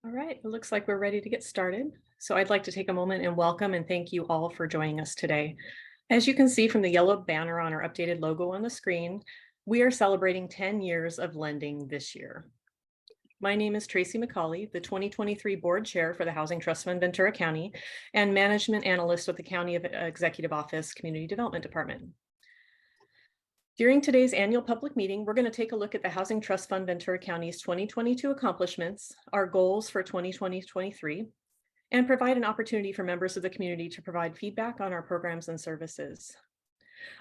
All right, it looks like we're ready to get started. So I'd like to take a moment and welcome and thank you all for joining us today. As you can see from the yellow banner on our updated logo on the screen, we are celebrating 10 years of lending this year. My name is Tracy McCauley, the 2023 Board Chair for the Housing Trust Fund Ventura County and Management Analyst with the County Executive Office Community Development Department. During today's annual public meeting, we're going to take a look at the Housing Trust Fund Ventura County's 2022 accomplishments, our goals for 2020-23, and provide an opportunity for members of the community to provide feedback on our programs and services.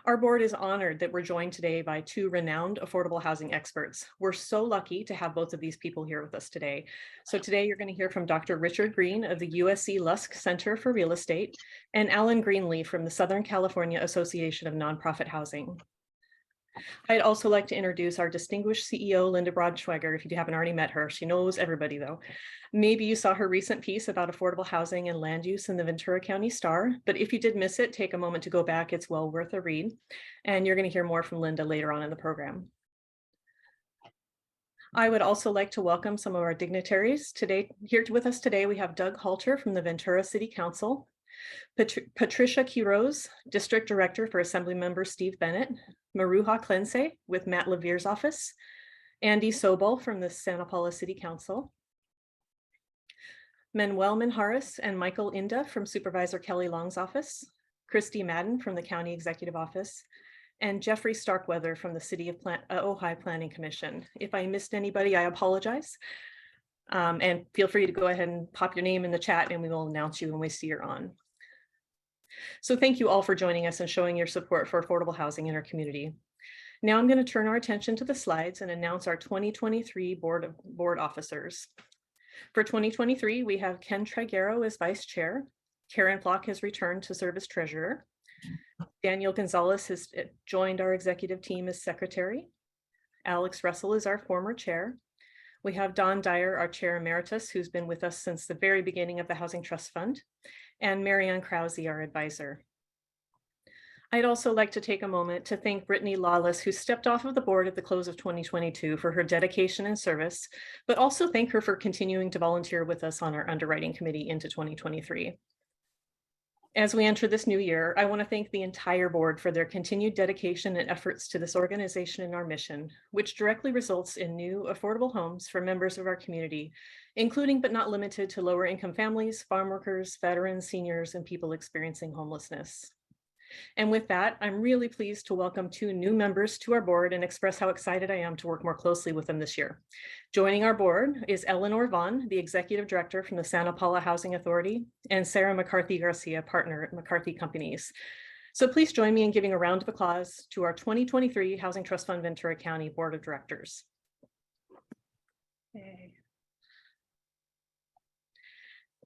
Our board is honored that we're joined today by two renowned affordable housing experts. We're so lucky to have both of these people here with us today. So today you're going to hear from Dr. Richard Green of the USC Lusk Center for Real Estate and Alan Greenlee from the Southern California Association of Nonprofit Housing. I'd also like to introduce our distinguished CEO, Linda Braunschweiger, if you haven't already met her. She knows everybody, though. Maybe you saw her recent piece about affordable housing and land use in the Ventura County Star, but if you did miss it, take a moment to go back. It's well worth a read. And you're going to hear more from Linda later on in the program. I would also like to welcome some of our dignitaries today. Here with us today, we have Doug Halter from the Ventura City Council, Patricia Quiroz, District Director for Assemblymember Steve Bennett, Maruja Clense with Matt Levere's office, Andy Sobel from the Santa Paula City Council, Manuel Minharis and Michael Inda from Supervisor Kelly Long's office, Christy Madden from the County Executive Office, and Jeffrey Starkweather from the City of Ojai Planning Commission. If I missed anybody, I apologize. And feel free to go ahead and pop your name in the chat and we will announce you when we see you're on. So thank you all for joining us and showing your support for affordable housing in our community. Now I'm going to turn our attention to the slides and announce our 2023 board officers. For 2023, we have Ken Triguero as Vice Chair. Karen Flock has returned to serve as Treasurer. Daniel Gonzalez has joined our executive team as Secretary. Alex Russell is our former Chair. We have Don Dyer, our Chair Emeritus, who's been with us since the very beginning of the Housing Trust Fund, and Marianne Krause, our advisor. I'd also like to take a moment to thank Brittany Lawless, who stepped off of the board at the close of 2022 for her dedication and service, but also thank her for continuing to volunteer with us on our underwriting committee into 2023. As we enter this new year, I want to thank the entire board for their continued dedication and efforts to this organization and our mission, which directly results in new affordable homes for members of our community, including but not limited to lower income families, farm workers, veterans, seniors, and people experiencing homelessness. And with that, I'm really pleased to welcome two new members to our board and express how excited I am to work more closely with them this year. Joining our board is Eleanor Vaughn, the Executive Director from the Santa Paula Housing Authority, and Sarah McCarthy Garcia, partner at McCarthy Companies. So please join me in giving a round of applause to our 2023 Housing Trust Fund Ventura County Board of Directors. Okay.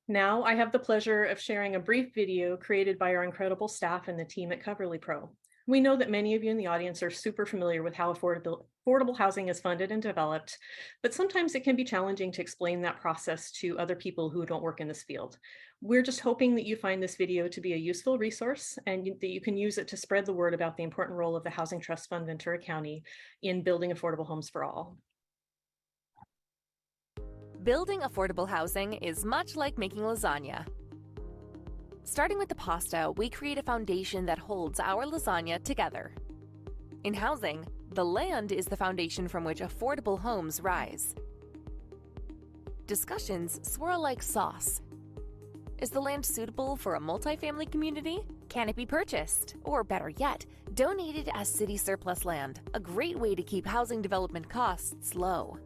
Now I have the pleasure of sharing a brief video created by our incredible staff and the team at Coverly Pro. We know that many of you in the audience are super familiar with how affordable housing is funded and developed, but sometimes it can be challenging to explain that process to other people who don't work in this field. We're just hoping that you find this video to be a useful resource and that you can use it to spread the word about the important role of the Housing Trust Fund Ventura County in building affordable homes for all. Building affordable housing is much like making lasagna. Starting with the pasta, we create a foundation that holds our lasagna together. In housing, the land is the foundation from which affordable homes rise. Discussions swirl like sauce. Is the land suitable for a multifamily community? Can it be purchased? Or better yet, donated as city surplus land, a great way to keep housing development costs low.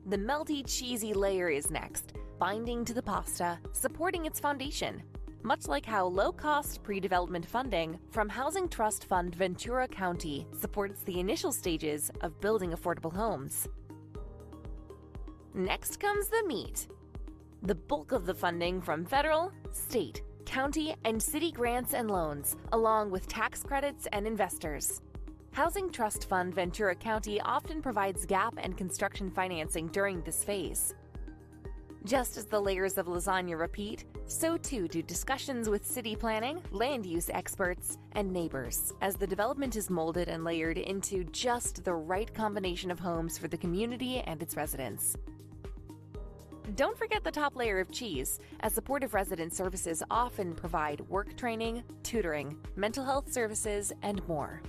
The melty, cheesy layer is next, binding to the pasta, supporting its foundation, much like how low-cost pre-development funding from Housing Trust Fund Ventura County supports the initial stages of building affordable homes. Next comes the meat. The bulk of the funding from federal, state, county, and city grants and loans, along with tax credits and investors. Housing Trust Fund Ventura County often provides gap and construction financing during this phase. Just as the layers of lasagna repeat, so too do discussions with city planning, land use experts, and neighbors, as the development is molded and layered into just the right combination of homes for the community and its residents. Don't forget the top layer of cheese, as supportive resident services often provide work training, tutoring, mental health services, and more.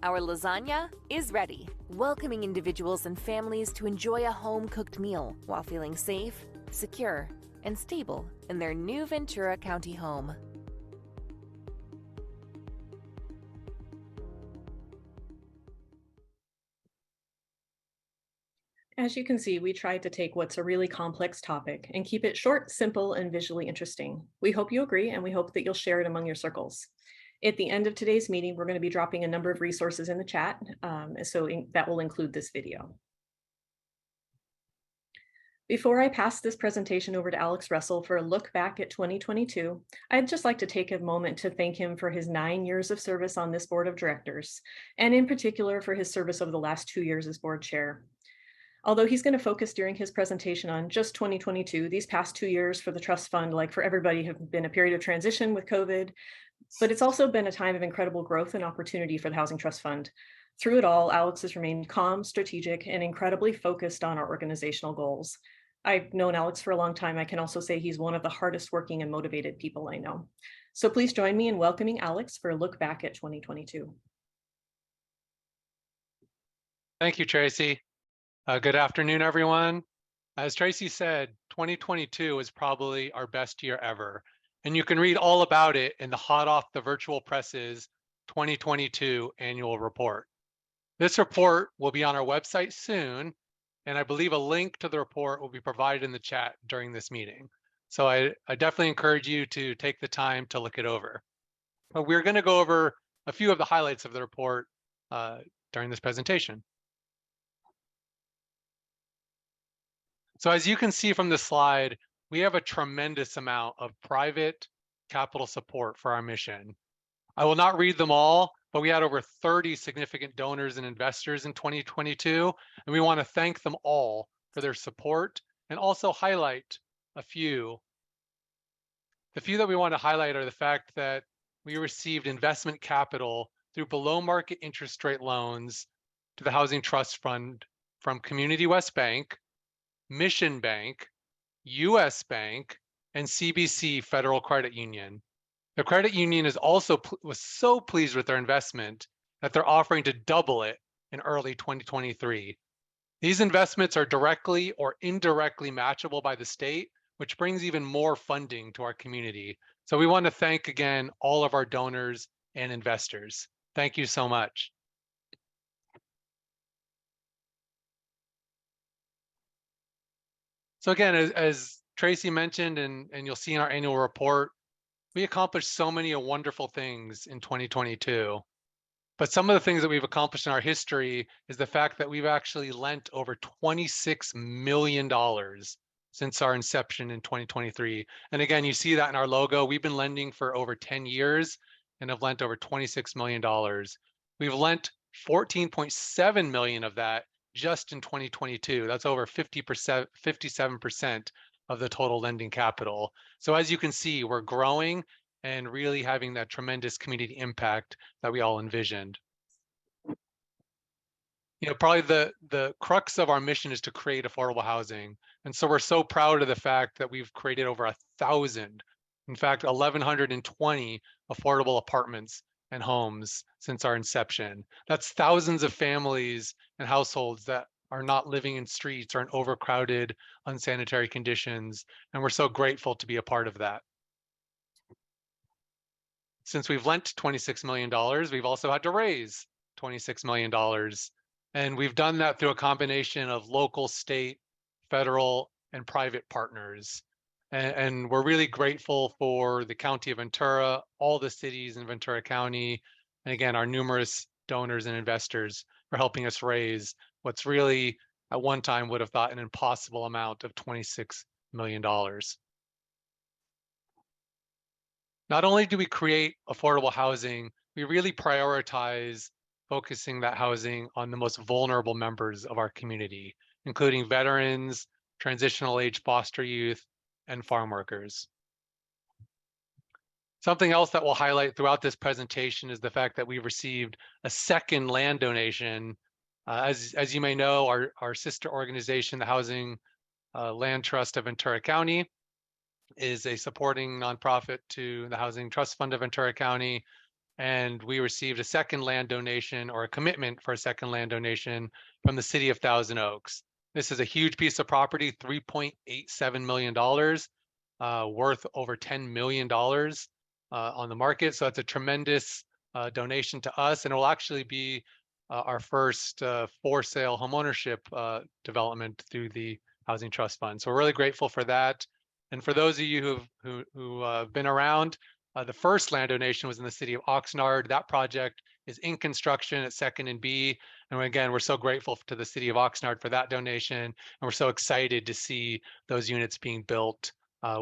Our lasagna is ready, welcoming individuals and families to enjoy a home-cooked meal while feeling safe, secure, and stable in their new Ventura County home. As you can see, we tried to take what's a really complex topic and keep it short, simple, and visually interesting. We hope you agree, and we hope that you'll share it among your circles. At the end of today's meeting, we're going to be dropping a number of resources in the chat, that will include this video. Before I pass this presentation over to Alex Russell for a look back at 2022, I'd just like to take a moment to thank him for his 9 years of service on this board of directors, and in particular for his service over the last 2 years as board chair. Although he's going to focus during his presentation on just 2022, these past 2 years for the trust fund, like for everybody, have been a period of transition with COVID, but it's also been a time of incredible growth and opportunity for the Housing Trust Fund. Through it all, Alex has remained calm, strategic, and incredibly focused on our organizational goals. I've known Alex for a long time. I can also say he's one of the hardest working and motivated people I know. So please join me in welcoming Alex for a look back at 2022. Thank you, Tracy. Good afternoon, everyone. As Tracy said, 2022 is probably our best year ever, and you can read all about it in the hot off the virtual presses 2022 annual report. This report will be on our website soon, and I believe a link to the report will be provided in the chat during this meeting. So I definitely encourage you to take the time to look it over. But we're going to go over a few of the highlights of the report during this presentation. So as you can see from the slide, we have a tremendous amount of private capital support for our mission. I will not read them all, but we had over 30 significant donors and investors in 2022, and we want to thank them all for their support and also highlight a few. The few that we want to highlight are the fact that we received investment capital through below market interest rate loans to the Housing Trust Fund from Community West Bank, Mission Bank, US Bank, and CBC Federal Credit Union. The credit union was so pleased with their investment that they're offering to double it in early 2023. These investments are directly or indirectly matchable by the state, which brings even more funding to our community. So we want to thank again all of our donors and investors. Thank you so much. So again, as Tracy mentioned, and you'll see in our annual report, we accomplished so many wonderful things in 2022. But some of the things that we've accomplished in our history is the fact that we've actually lent over $26 million since our inception in 2023. And again, you see that in our logo. We've been lending for over 10 years and have lent over $26 million. We've lent 14.7 million of that just in 2022. That's over 57% of the total lending capital. So as you can see, we're growing and really having that tremendous community impact that we all envisioned. You know, probably the crux of our mission is to create affordable housing. And so we're so proud of the fact that we've created over 1,000, in fact, 1,120 affordable apartments and homes since our inception. That's thousands of families and households that are not living in streets or in overcrowded, unsanitary conditions. And we're so grateful to be a part of that. Since we've lent $26 million, we've also had to raise $26 million. And we've done that through a combination of local, state, federal, and private partners. And we're really grateful for the County of Ventura, all the cities in Ventura County, and again, our numerous donors and investors for helping us raise what's really, at one time, would have thought an impossible amount of $26 million. Not only do we create affordable housing, we really prioritize focusing that housing on the most vulnerable members of our community, including veterans, transitional age foster youth, and farm workers. Something else that we'll highlight throughout this presentation is the fact that we received a second land donation. As you may know, our sister organization, the Housing Land Trust of Ventura County is a supporting nonprofit to the Housing Trust Fund of Ventura County. And we received a second land donation, or a commitment for a second land donation, from the city of Thousand Oaks. This is a huge piece of property, $3.87 million, worth over $10 million on the market. So that's a tremendous donation to us, and it will actually be our first for sale homeownership development through the Housing Trust Fund. So we're really grateful for that. And for those of you who have been around, the first land donation was in the city of Oxnard. That project is in construction at 2nd and B. And again, we're so grateful to the city of Oxnard for that donation. And we're so excited to see those units being built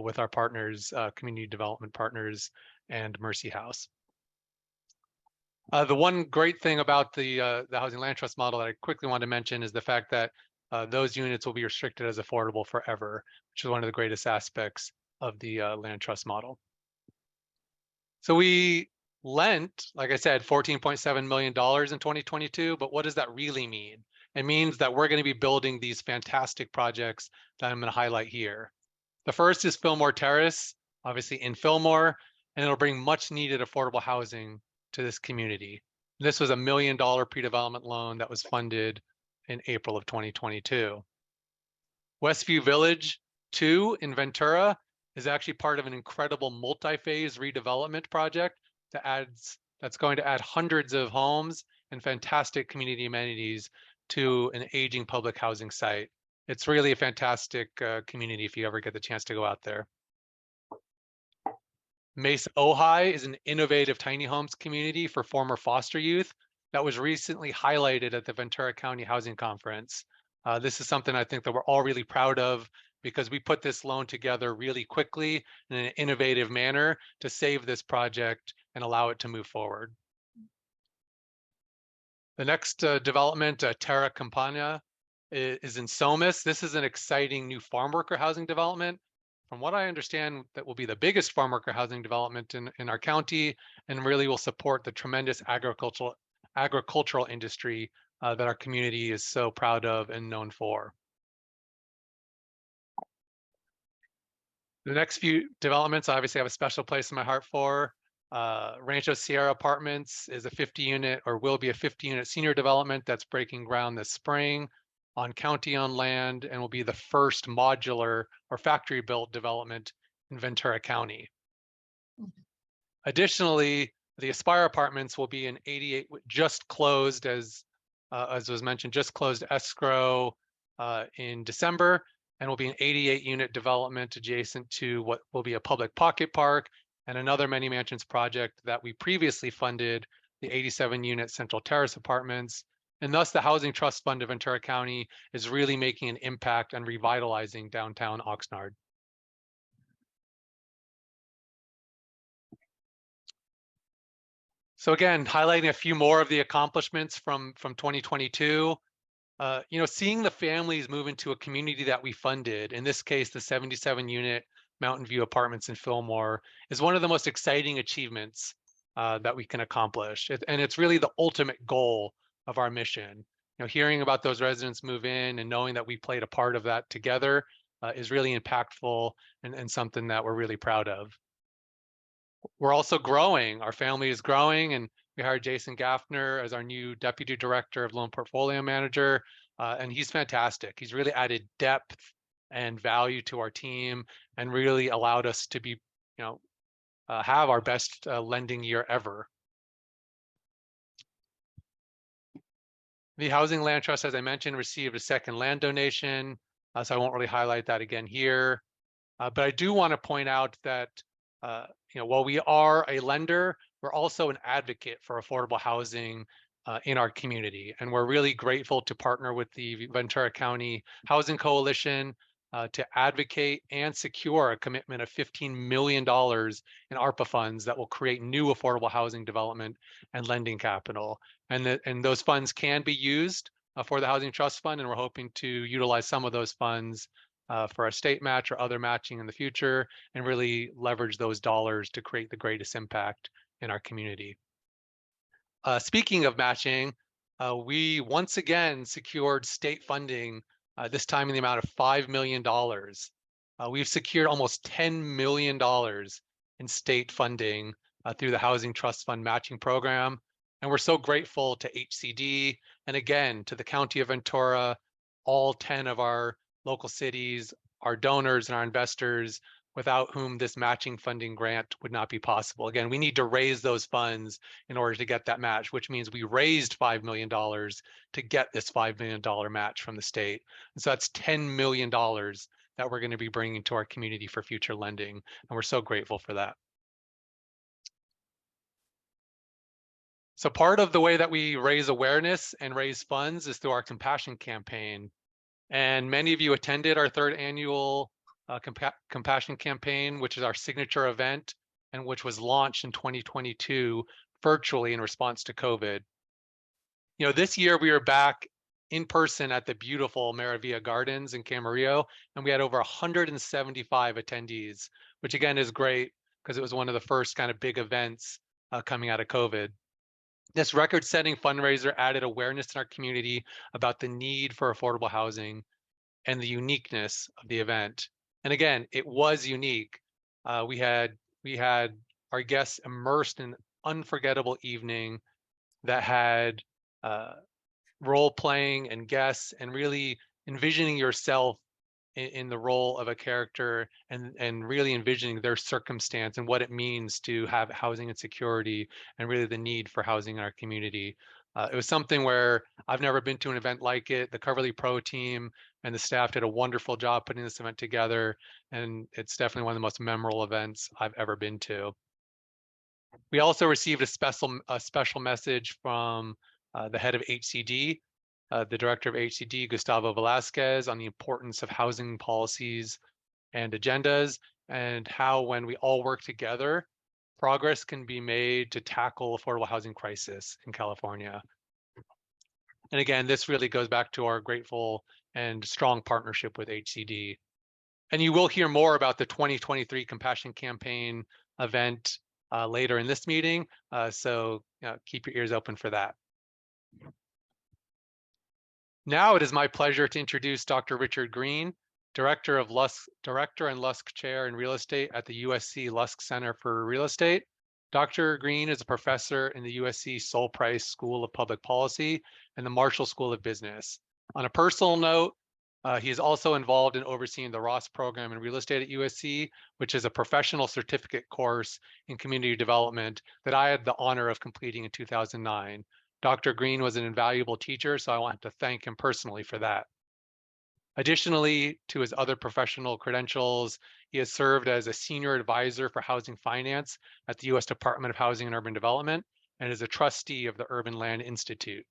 with our partners, community development partners, and Mercy House. The one great thing about the Housing Land Trust model that I quickly want to mention is the fact that those units will be restricted as affordable forever, which is one of the greatest aspects of the land trust model. So we lent, like I said, $14.7 million in 2022, but what does that really mean? It means that we're going to be building these fantastic projects that I'm going to highlight here. The first is Fillmore Terrace, obviously in Fillmore, and it'll bring much needed affordable housing to this community. This was $1 million pre-development loan that was funded in April of 2022. Westview Village 2 in Ventura is actually part of an incredible multi-phase redevelopment project that's going to add hundreds of homes and fantastic community amenities to an aging public housing site. It's really a fantastic community if you ever get the chance to go out there. Mesa Ojai is an innovative tiny homes community for former foster youth that was recently highlighted at the Ventura County Housing Conference. This is something I think that we're all really proud of, because we put this loan together really quickly in an innovative manner to save this project and allow it to move forward. The next development, Terra Campana, is in Somis. This is an exciting new farm worker housing development. From what I understand, that will be the biggest farm worker housing development in our county, and really will support the tremendous agricultural industry that our community is so proud of and known for. The next few developments obviously have a special place in my heart for. Rancho Sierra Apartments is a 50-unit, or will be a 50-unit senior development that's breaking ground this spring on county-owned land, and will be the first modular or factory-built development in Ventura County. Additionally, the Aspire Apartments will be an 88, just closed, as was mentioned, just closed escrow in December, and will be an 88-unit development adjacent to what will be a public pocket park and another many mansions project that we previously funded, the 87-unit Central Terrace Apartments. And thus the Housing Trust Fund of Ventura County is really making an impact on revitalizing downtown Oxnard. So again, highlighting a few more of the accomplishments from 2022. Seeing the families move into a community that we funded, in this case, the 77-unit Mountain View Apartments in Fillmore, is one of the most exciting achievements that we can accomplish. And it's really the ultimate goal of our mission. Hearing about those residents move in and knowing that we played a part of that together is really impactful and something that we're really proud of. We're also growing. Our family is growing, and we hired Jason Gaffner as our new Deputy Director of Loan Portfolio Manager, and he's fantastic. He's really added depth and value to our team and really allowed us to be, have our best lending year ever. The Housing Land Trust, as I mentioned, received a second land donation, so I won't really highlight that again here. But I do want to point out that while we are a lender, we're also an advocate for affordable housing in our community. And we're really grateful to partner with the Ventura County Housing Coalition to advocate and secure a commitment of $15 million in ARPA funds that will create new affordable housing development and lending capital. And those funds can be used for the Housing Trust Fund, and we're hoping to utilize some of those funds for a state match or other matching in the future, and really leverage those dollars to create the greatest impact in our community. Speaking of matching, we once again secured state funding this time in the amount of $5 million. We've secured almost $10 million in state funding through the Housing Trust Fund Matching Program. And we're so grateful to HCD and again to the County of Ventura, all 10 of our local cities, our donors and our investors, without whom this matching funding grant would not be possible. Again, we need to raise those funds in order to get that match, which means we raised $5 million to get this $5 million match from the state. And so that's $10 million that we're going to be bringing to our community for future lending. And we're so grateful for that. So part of the way that we raise awareness and raise funds is through our compassion campaign. And many of you attended our third annual compassion campaign, which is our signature event and which was launched in 2022 virtually in response to COVID. You know, this year we were back in person at the beautiful Maravilla Gardens in Camarillo, and we had over 175 attendees, which again is great because it was one of the first kind of big events coming out of COVID. This record-setting fundraiser added awareness in our community about the need for affordable housing and the uniqueness of the event. And again, it was unique. We had our guests immersed in an unforgettable evening that had role playing and guests and really envisioning yourself in the role of a character and really envisioning their circumstance and what it means to have housing insecurity and really the need for housing in our community. It was something where I've never been to an event like it. The Coverly Pro team and the staff did a wonderful job putting this event together, and it's definitely one of the most memorable events I've ever been to. We also received a special message from the head of HCD, the director of HCD, Gustavo Velasquez, on the importance of housing policies and agendas and how when we all work together, progress can be made to tackle affordable housing crisis in California. And again, this really goes back to our grateful and strong partnership with HCD. And you will hear more about the 2023 Compassion Campaign event later in this meeting, so keep your ears open for that. Now it is my pleasure to introduce Dr. Richard Green, Director and Lusk Chair in Real Estate at the USC Lusk Center for Real Estate. Dr. Green is a professor in the USC Sol Price School of Public Policy and the Marshall School of Business. On a personal note, he is also involved in overseeing the Ross program in real estate at USC, which is a professional certificate course in community development that I had the honor of completing in 2009. Dr. Green was an invaluable teacher, so I want to thank him personally for that. Additionally to his other professional credentials, he has served as a senior advisor for housing finance at the U.S. Department of Housing and Urban Development and is a trustee of the Urban Land Institute.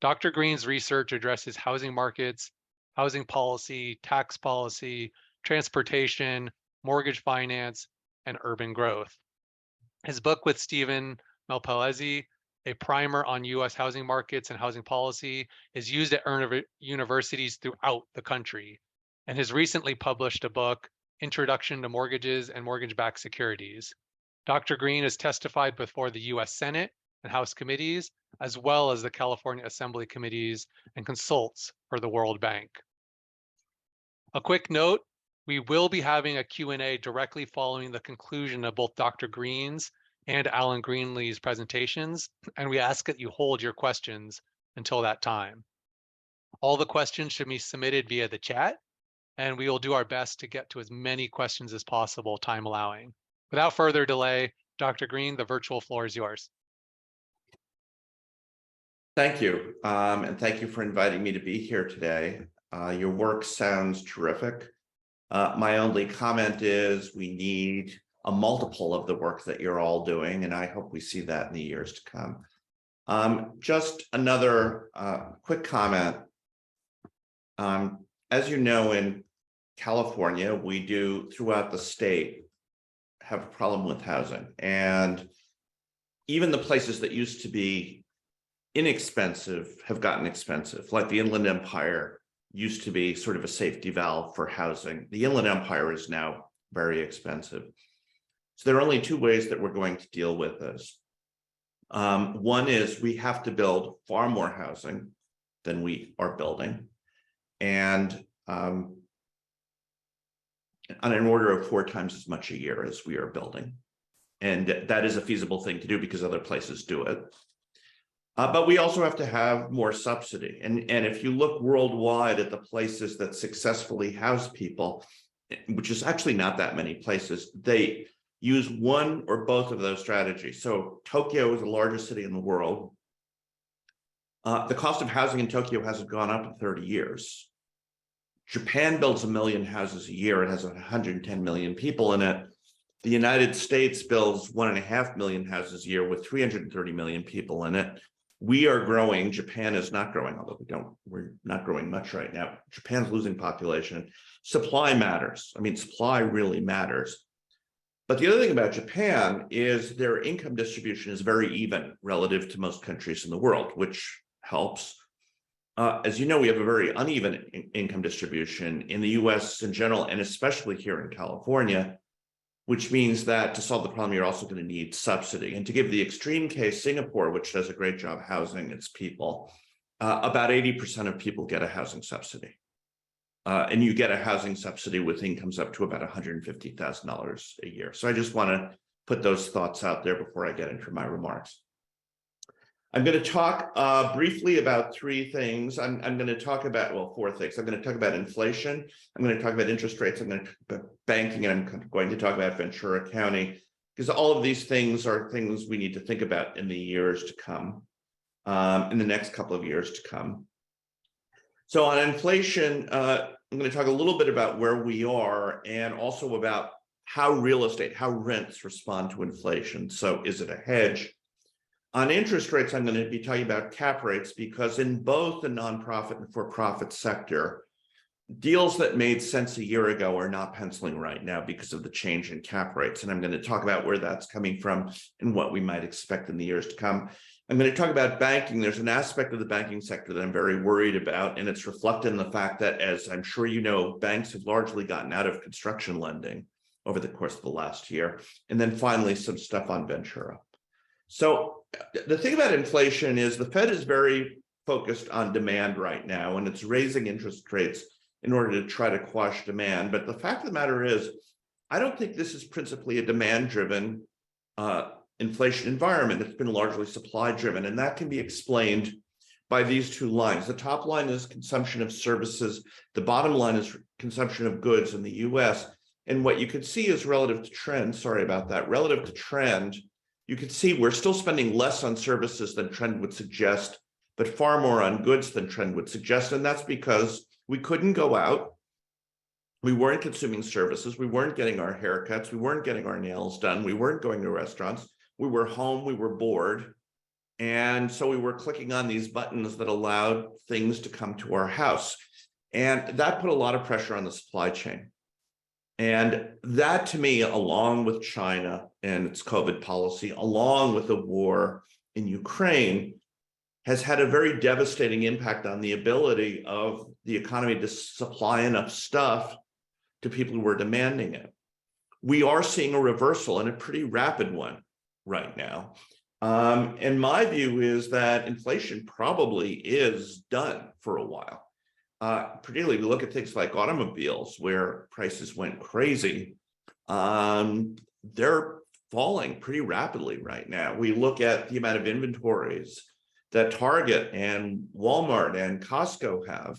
Dr. Green's research addresses housing markets, housing policy, tax policy, transportation, mortgage finance, and urban growth. His book with Stephen Malpalesi, A Primer on U.S. Housing Markets and Housing Policy, is used at universities throughout the country, and has recently published a book, Introduction to Mortgages and Mortgage-Backed Securities. Dr. Green has testified before the U.S. Senate and House committees, as well as the California Assembly committees, and consults for the World Bank. A quick note, we will be having a Q&A directly following the conclusion of both Dr. Green's and Alan Greenlee's presentations, and we ask that you hold your questions until that time. All the questions should be submitted via the chat, and we will do our best to get to as many questions as possible, time allowing. Without further delay, Dr. Green, the virtual floor is yours. Thank you, and thank you for inviting me to be here today. Your work sounds terrific. My only comment is we need a multiple of the work that you're all doing, and I hope we see that in the years to come. Just another quick comment. As you know, in California, we do throughout the state have a problem with housing, and even the places that used to be inexpensive have gotten expensive, like the Inland Empire used to be sort of a safety valve for housing. The Inland Empire is now very expensive. So there are only two ways that we're going to deal with this. One is we have to build far more housing than we are building. and on an order of 4 times as much a year as we are building. And that is a feasible thing to do because other places do it. But we also have to have more subsidy. And if you look worldwide at the places that successfully house people, which is actually not that many places, they use one or both of those strategies. So Tokyo is the largest city in the world. The cost of housing in Tokyo hasn't gone up in 30 years. Japan builds 1 million houses a year. It has 110 million people in it. The United States builds 1.5 million houses a year with 330 million people in it. We are growing. Japan is not growing, although we're not growing much right now. Japan's losing population. Supply matters. I mean, supply really matters. But the other thing about Japan is their income distribution is very even relative to most countries in the world, which helps. As you know, we have a very uneven income distribution in the US in general, and especially here in California, which means that to solve the problem, you're also going to need subsidy. And to give the extreme case, Singapore, which does a great job housing its people, about 80% of people get a housing subsidy. And you get a housing subsidy with incomes up to about $150,000 a year. So I just want to put those thoughts out there before I get into my remarks. I'm going to talk briefly about 3 things. I'm going to talk about, well, 4 things. I'm going to talk about inflation. I'm going to talk about interest rates. I'm going to talk about banking, and I'm going to talk about Ventura County, because all of these things are things we need to think about in the years to come, in the next couple of years to come. So on inflation, I'm going to talk a little bit about where we are and also about how real estate, how rents respond to inflation. So is it a hedge? On interest rates, I'm going to be talking about cap rates, because in both the nonprofit and for-profit sector, deals that made sense a year ago are not penciling right now because of the change in cap rates. And I'm going to talk about where that's coming from and what we might expect in the years to come. I'm going to talk about banking. There's an aspect of the banking sector that I'm very worried about, and it's reflected in the fact that, as I'm sure you know, banks have largely gotten out of construction lending over the course of the last year. And then finally, some stuff on Ventura. So the thing about inflation is the Fed is very focused on demand right now, and it's raising interest rates in order to try to quash demand. But the fact of the matter is, I don't think this is principally a demand-driven inflation environment. It's been largely supply-driven, and that can be explained by these 2 lines. The top line is consumption of services. The bottom line is consumption of goods in the US. And what you can see is relative to trend, sorry about that, relative to trend, you can see we're still spending less on services than trend would suggest, but far more on goods than trend would suggest. And that's because we couldn't go out. We weren't consuming services. We weren't getting our haircuts. We weren't getting our nails done. We weren't going to restaurants. We were home. We were bored. And so we were clicking on these buttons that allowed things to come to our house. And that put a lot of pressure on the supply chain. And that, to me, along with China and its COVID policy, along with the war in Ukraine, has had a very devastating impact on the ability of the economy to supply enough stuff to people who are demanding it. We are seeing a reversal, and a pretty rapid one right now. And my view is that inflation probably is done for a while. Particularly, we look at things like automobiles, where prices went crazy. They're falling pretty rapidly right now. We look at the amount of inventories that Target and Walmart and Costco have.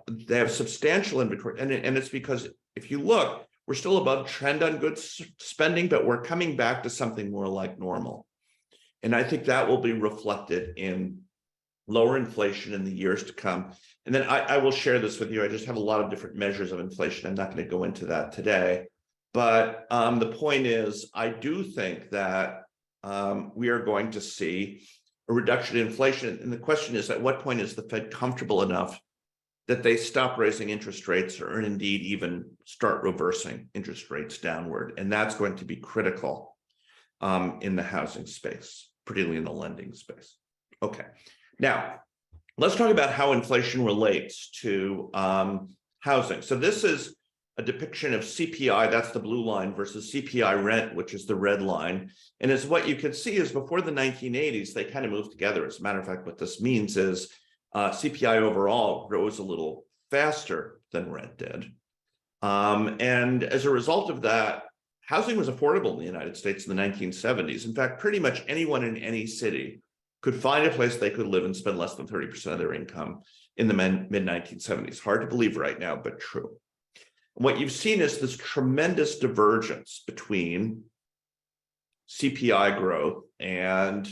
They have substantial inventory, and it's because if you look, we're still above trend on goods spending, but we're coming back to something more like normal. And I think that will be reflected in lower inflation in the years to come. And then I will share this with you. I just have a lot of different measures of inflation. I'm not going to go into that today. But the point is, I do think that we are going to see a reduction in inflation. And the question is, at what point is the Fed comfortable enough that they stop raising interest rates, or indeed even start reversing interest rates downward? And that's going to be critical in the housing space, particularly in the lending space. Okay, now let's talk about how inflation relates to housing. So this is a depiction of CPI, that's the blue line, versus CPI rent, which is the red line. And as what you can see is before the 1980s, they kind of moved together. As a matter of fact, what this means is CPI overall rose a little faster than rent did. And as a result of that, housing was affordable in the United States in the 1970s. In fact, pretty much anyone in any city could find a place they could live and spend less than 30% of their income in the mid-1970s. Hard to believe right now, but true. What you've seen is this tremendous divergence between CPI growth and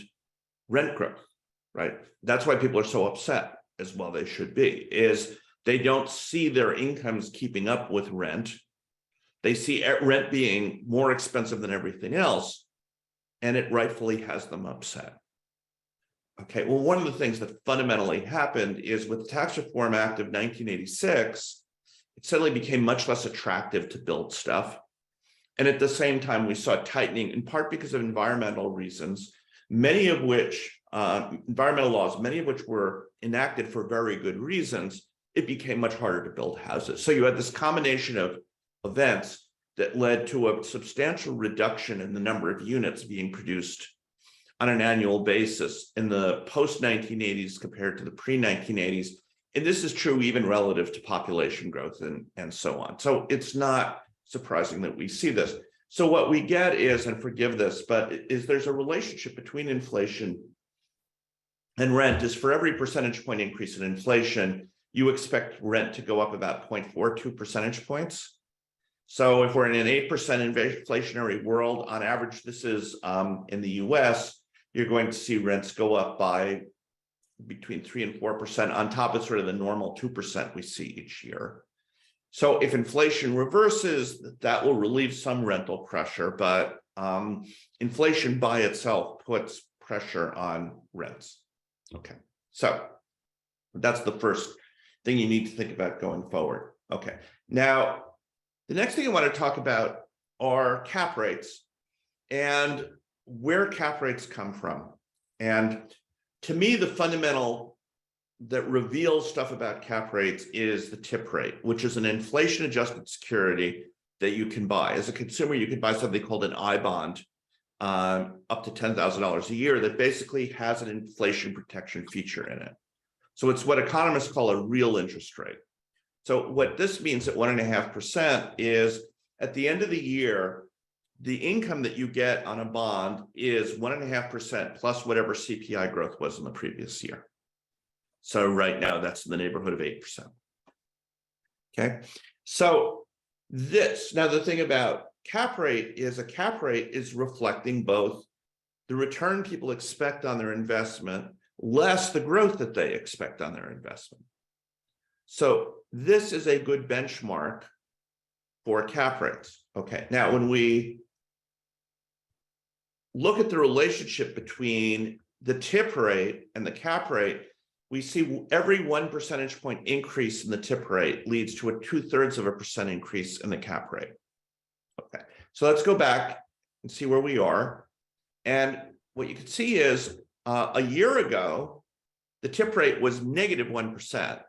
rent growth, right? That's why people are so upset, as well they should be, is they don't see their incomes keeping up with rent. They see rent being more expensive than everything else, and it rightfully has them upset. Okay, well, one of the things that fundamentally happened is with the Tax Reform Act of 1986, it suddenly became much less attractive to build stuff. And at the same time, we saw tightening, in part because of environmental reasons, many of which, environmental laws, many of which were enacted for very good reasons. It became much harder to build houses. So you had this combination of events that led to a substantial reduction in the number of units being produced on an annual basis in the post-1980s compared to the pre-1980s. And this is true even relative to population growth and so on. So it's not surprising that we see this. So what we get is, and forgive this, but is there's a relationship between inflation and rent. Is for every percentage point increase in inflation, you expect rent to go up about 0.42 percentage points. So if we're in an 8% inflationary world, on average, this is in the US, you're going to see rents go up by between 3 and 4% on top of sort of the normal 2% we see each year. So if inflation reverses, that will relieve some rental pressure, but inflation by itself puts pressure on rents. Okay, so that's the first thing you need to think about going forward. Okay, now the next thing I want to talk about are cap rates and where cap rates come from. And to me, the fundamental that reveals stuff about cap rates is the tip rate, which is an inflation adjusted security that you can buy. As a consumer, you can buy something called an I bond up to $10,000 a year that basically has an inflation protection feature in it. So it's what economists call a real interest rate. So what this means at 1.5% is at the end of the year, the income that you get on a bond is 1.5% plus whatever CPI growth was in the previous year. So right now that's in the neighborhood of 8%. Okay, so now the thing about cap rate is a cap rate is reflecting both the return people expect on their investment less the growth that they expect on their investment. So this is a good benchmark for cap rates. Okay, now when we look at the relationship between the tip rate and the cap rate, we see every 1 percentage point increase in the tip rate leads to a 0.2% increase in the cap rate. Okay, so let's go back and see where we are. And what you can see is a year ago, the tip rate was -1%.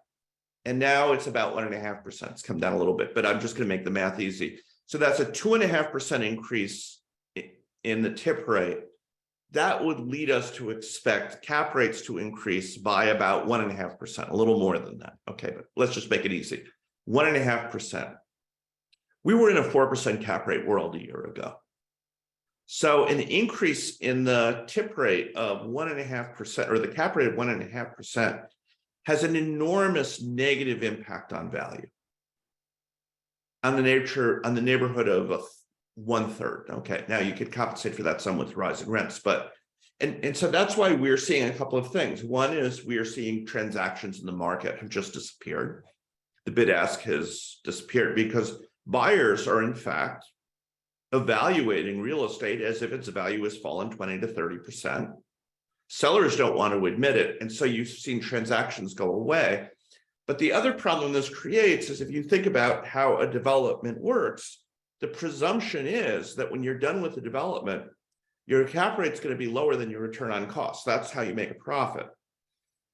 And now it's about 1.5%. It's come down a little bit, but I'm just going to make the math easy. So that's a 2.5% increase in the tip rate. That would lead us to expect cap rates to increase by about 1.5%, a little more than that. Okay, but let's just make it easy. 1.5%. We were in a 4% cap rate world a year ago. So an increase in the tip rate of 1.5%, or the cap rate of 1.5%, has an enormous negative impact on value, on the neighborhood of 1/3. Okay, now you could compensate for that some with rising rents, but and so that's why we're seeing a couple of things. One is we are seeing transactions in the market have just disappeared. The bid ask has disappeared because buyers are in fact evaluating real estate as if its value has fallen 20 to 30%. Sellers don't want to admit it, and so you've seen transactions go away. But the other problem this creates is if you think about how a development works, the presumption is that when you're done with the development, your cap rate is going to be lower than your return on cost. That's how you make a profit.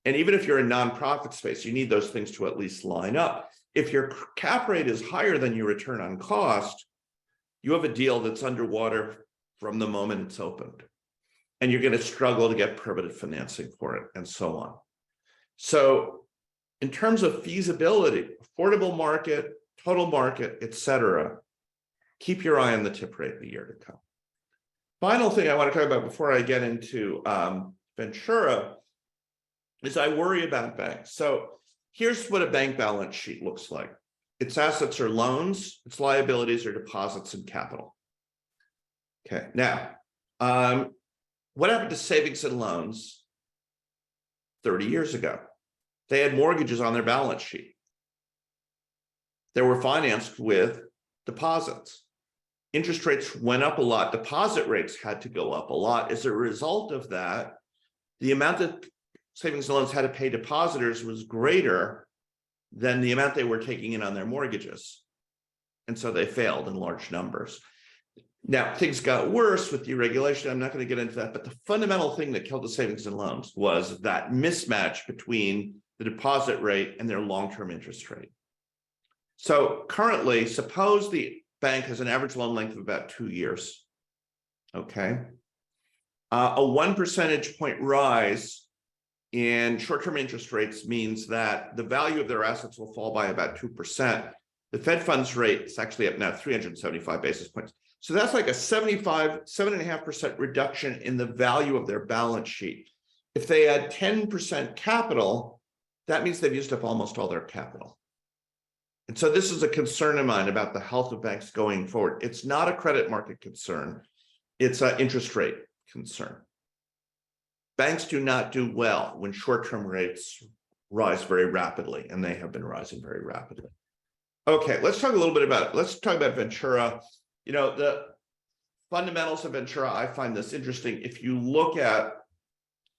And even if you're in nonprofit space, you need those things to at least line up. If your cap rate is higher than your return on cost, you have a deal that's underwater from the moment it's opened. And you're going to struggle to get permanent financing for it, and so on. So in terms of feasibility, affordable market, total market, et cetera, keep your eye on the tip rate in the year to come. Final thing I want to talk about before I get into Ventura is I worry about banks. So here's what a bank balance sheet looks like. Its assets are loans, its liabilities are deposits and capital. Okay, now, what happened to savings and loans 30 years ago? They had mortgages on their balance sheet. They were financed with deposits. Interest rates went up a lot. Deposit rates had to go up a lot. As a result of that, the amount that savings and loans had to pay depositors was greater than the amount they were taking in on their mortgages. And so they failed in large numbers. Now, things got worse with deregulation. I'm not going to get into that, but the fundamental thing that killed the savings and loans was that mismatch between the deposit rate and their long-term interest rate. So currently, suppose the bank has an average loan length of about 2 years. Okay. A 1 percentage point rise in short-term interest rates means that the value of their assets will fall by about 2%. The Fed funds rate is actually up now 375 basis points. So that's like a 7.5% reduction in the value of their balance sheet. If they add 10% capital, that means they've used up almost all their capital. And so this is a concern of mine about the health of banks going forward. It's not a credit market concern. It's an interest rate concern. Banks do not do well when short-term rates rise very rapidly, and they have been rising very rapidly. Okay, let's talk a little bit about it. Let's talk about Ventura. You know, the fundamentals of Ventura, I find this interesting. If you look at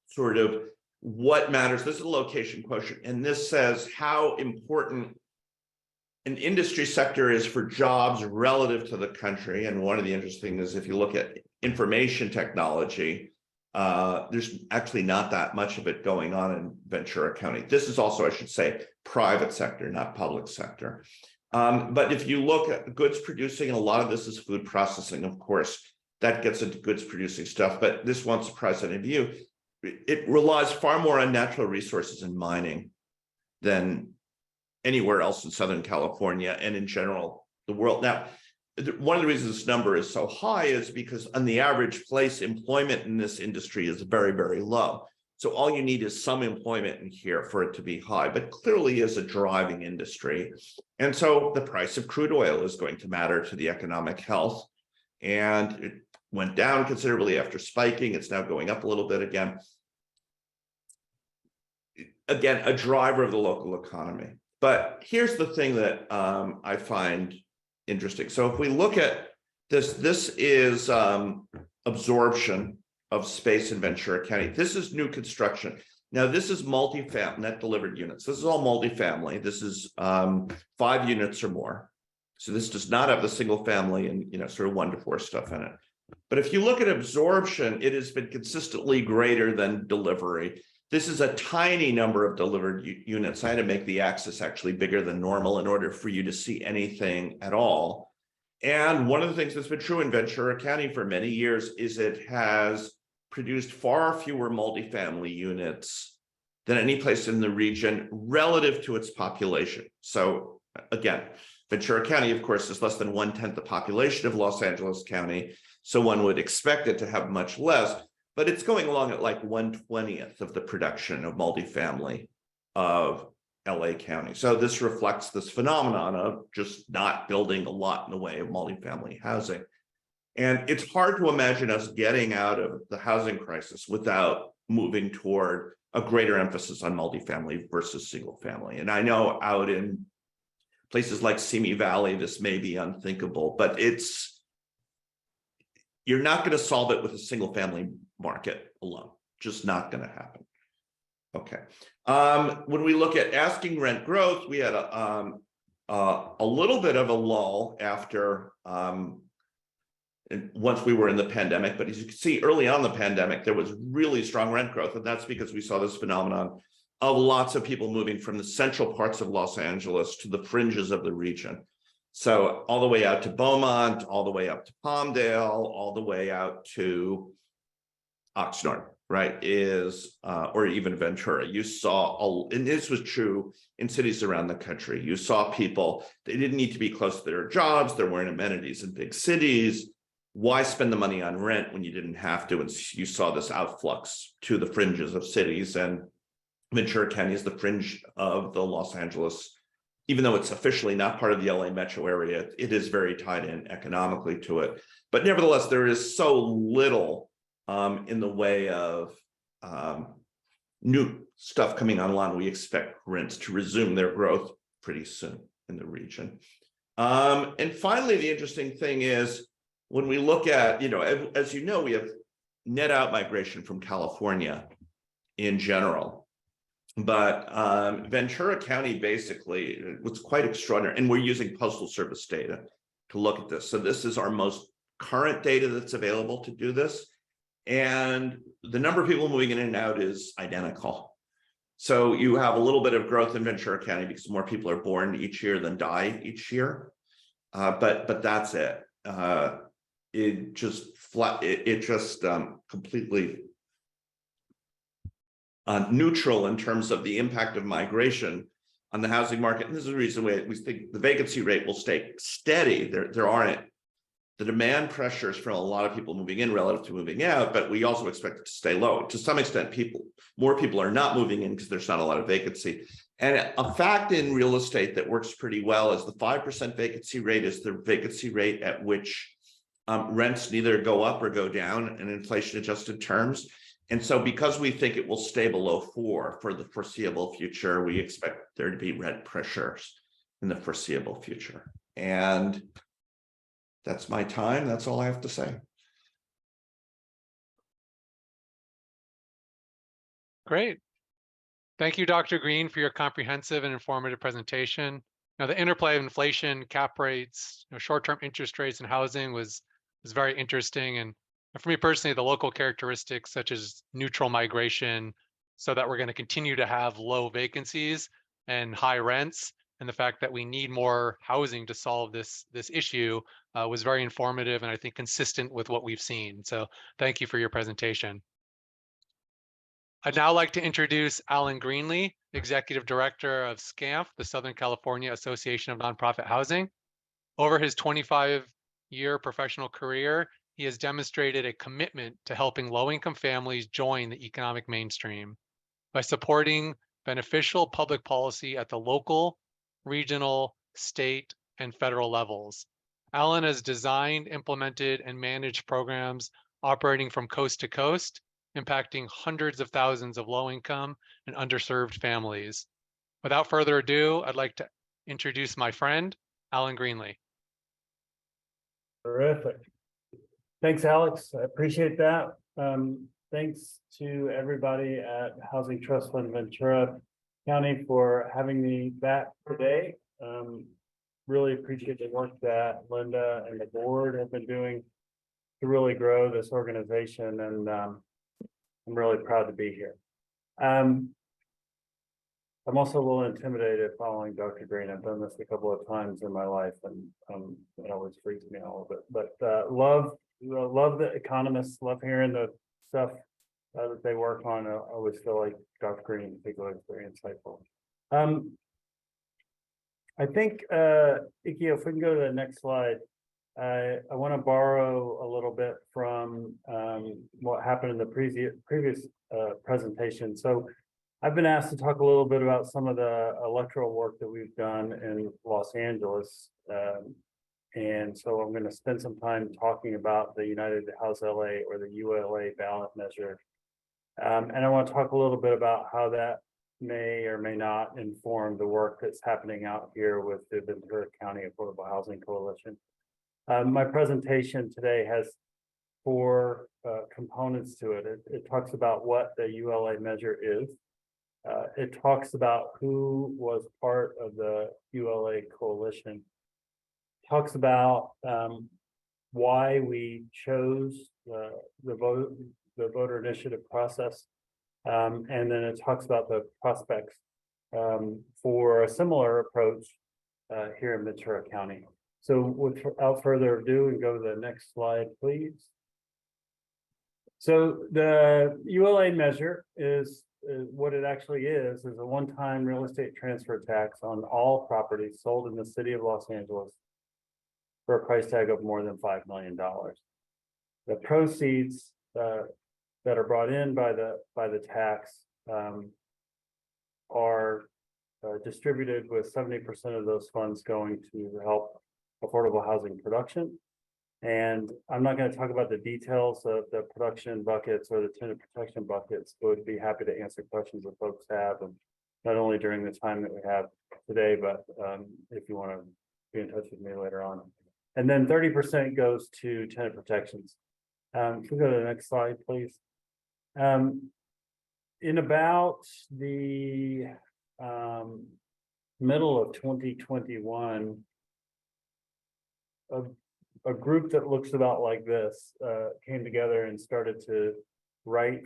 sort of what matters, this is a location quotient, and this says how important an industry sector is for jobs relative to the country. And one of the interesting is if you look at information technology, there's actually not that much of it going on in Ventura County. This is also, I should say, private sector, not public sector. But if you look at goods producing, and a lot of this is food processing, of course, that gets into goods producing stuff, but this won't surprise any of you. It relies far more on natural resources and mining than anywhere else in Southern California and in general, the world. Now, one of the reasons this number is so high is because on the average place, employment in this industry is very, very low. So all you need is some employment in here for it to be high, but clearly is a driving industry. And so the price of crude oil is going to matter to the economic health. And it went down considerably after spiking. It's now going up a little bit again. Again, a driver of the local economy. But here's the thing that I find interesting. So if we look at this, this is absorption of space in Ventura County. This is new construction. Now, this is multifamily, net delivered units. This is all multifamily. This is 5 units or more. So this does not have the single family and, you know, sort of 1 to 4 stuff in it. But if you look at absorption, it has been consistently greater than delivery. This is a tiny number of delivered units. I had to make the axis actually bigger than normal in order for you to see anything at all. And one of the things that's been true in Ventura County for many years is it has produced far fewer multifamily units than any place in the region relative to its population. So again, Ventura County, of course, is less than 1/10 the population of Los Angeles County. So one would expect it to have much less. But it's going along at like 1/20th of the production of multifamily of LA County. So this reflects this phenomenon of just not building a lot in the way of multifamily housing. And it's hard to imagine us getting out of the housing crisis without moving toward a greater emphasis on multifamily versus single family. And I know out in places like Simi Valley, this may be unthinkable, but you're not going to solve it with a single family market alone. Just not going to happen. Okay. When we look at asking rent growth, we had a little bit of a lull after once we were in the pandemic. But as you can see, early on in the pandemic, there was really strong rent growth. And that's because we saw this phenomenon of lots of people moving from the central parts of Los Angeles to the fringes of the region. So all the way out to Beaumont, all the way up to Palmdale, all the way out to Oxnard, right, is, or even Ventura, you saw, and this was true in cities around the country, you saw people, they didn't need to be close to their jobs, there weren't amenities in big cities. Why spend the money on rent when you didn't have to? And you saw this outflux to the fringes of cities, and Ventura County is the fringe of the Los Angeles, even though it's officially not part of the LA metro area, it is very tied in economically to it. But nevertheless, there is so little in the way of new stuff coming online. We expect rents to resume their growth pretty soon in the region. And finally, the interesting thing is when we look at, as you know, we have net out migration from California in general. But Ventura County basically was quite extraordinary. And we're using Postal Service data to look at this. So this is our most current data that's available to do this. And the number of people moving in and out is identical. So you have a little bit of growth in Ventura County because more people are born each year than die each year. But that's it. It just completely neutral in terms of the impact of migration on the housing market. And this is the reason we think the vacancy rate will stay steady. There aren't the demand pressures from a lot of people moving in relative to moving out, but we also expect it to stay low. To some extent, more people are not moving in because there's not a lot of vacancy. And a fact in real estate that works pretty well is the 5% vacancy rate is the vacancy rate at which rents neither go up or go down in inflation adjusted terms. And so because we think it will stay below 4 for the foreseeable future, we expect there to be rent pressures in the foreseeable future. And that's my time. That's all I have to say. Great. Thank you, Dr. Green, for your comprehensive and informative presentation. Now, the interplay of inflation, cap rates, short-term interest rates, and housing was very interesting. And for me personally, the local characteristics such as neutral migration, so that we're going to continue to have low vacancies and high rents, and the fact that we need more housing to solve this issue was very informative and I think consistent with what we've seen. So thank you for your presentation. I'd now like to introduce Alan Greenlee, Executive Director of SCANF, the Southern California Association of Nonprofit Housing. Over his 25-year professional career, he has demonstrated a commitment to helping low-income families join the economic mainstream by supporting beneficial public policy at the local, regional, state, and federal levels. Alan has designed, implemented, and managed programs operating from coast to coast, impacting hundreds of thousands of low-income and underserved families. Without further ado, I'd like to introduce my friend, Alan Greenlee. Terrific. Thanks, Alex. I appreciate that. Thanks to everybody at Housing Trust Fund Ventura County for having me back today. Really appreciate the work that Linda and the board have been doing to really grow this organization, and I'm really proud to be here. I'm also a little intimidated following Dr. Green. I've done this a couple of times in my life, and it always freaks me out a little bit. But love the economists, love hearing the stuff that they work on. I always feel like Dr. Green in particular is very insightful. I think, Iki, if we can go to the next slide, I want to borrow a little bit from what happened in the previous presentation. So I've been asked to talk a little bit about some of the electoral work that we've done in Los Angeles. And so I'm going to spend some time talking about the United House LA, or the ULA ballot measure. And I want to talk a little bit about how that may or may not inform the work that's happening out here with the Ventura County Affordable Housing Coalition. My presentation today has 4 components to it. It talks about what the ULA measure is. It talks about who was part of the ULA coalition. Talks about why we chose the voter initiative process. And then it talks about the prospects for a similar approach here in Ventura County. So without further ado, and go to the next slide, please. So the ULA measure is what it actually is a one-time real estate transfer tax on all properties sold in the city of Los Angeles for a price tag of more than $5 million. The proceeds that are brought in by the tax are distributed with 70% of those funds going to help affordable housing production. And I'm not going to talk about the details of the production buckets or the tenant protection buckets, but would be happy to answer questions that folks have, and not only during the time that we have today, but if you want to be in touch with me later on. And then 30% goes to tenant protections. If we go to the next slide, please. In about the middle of 2021, a group that looks about like this came together and started to write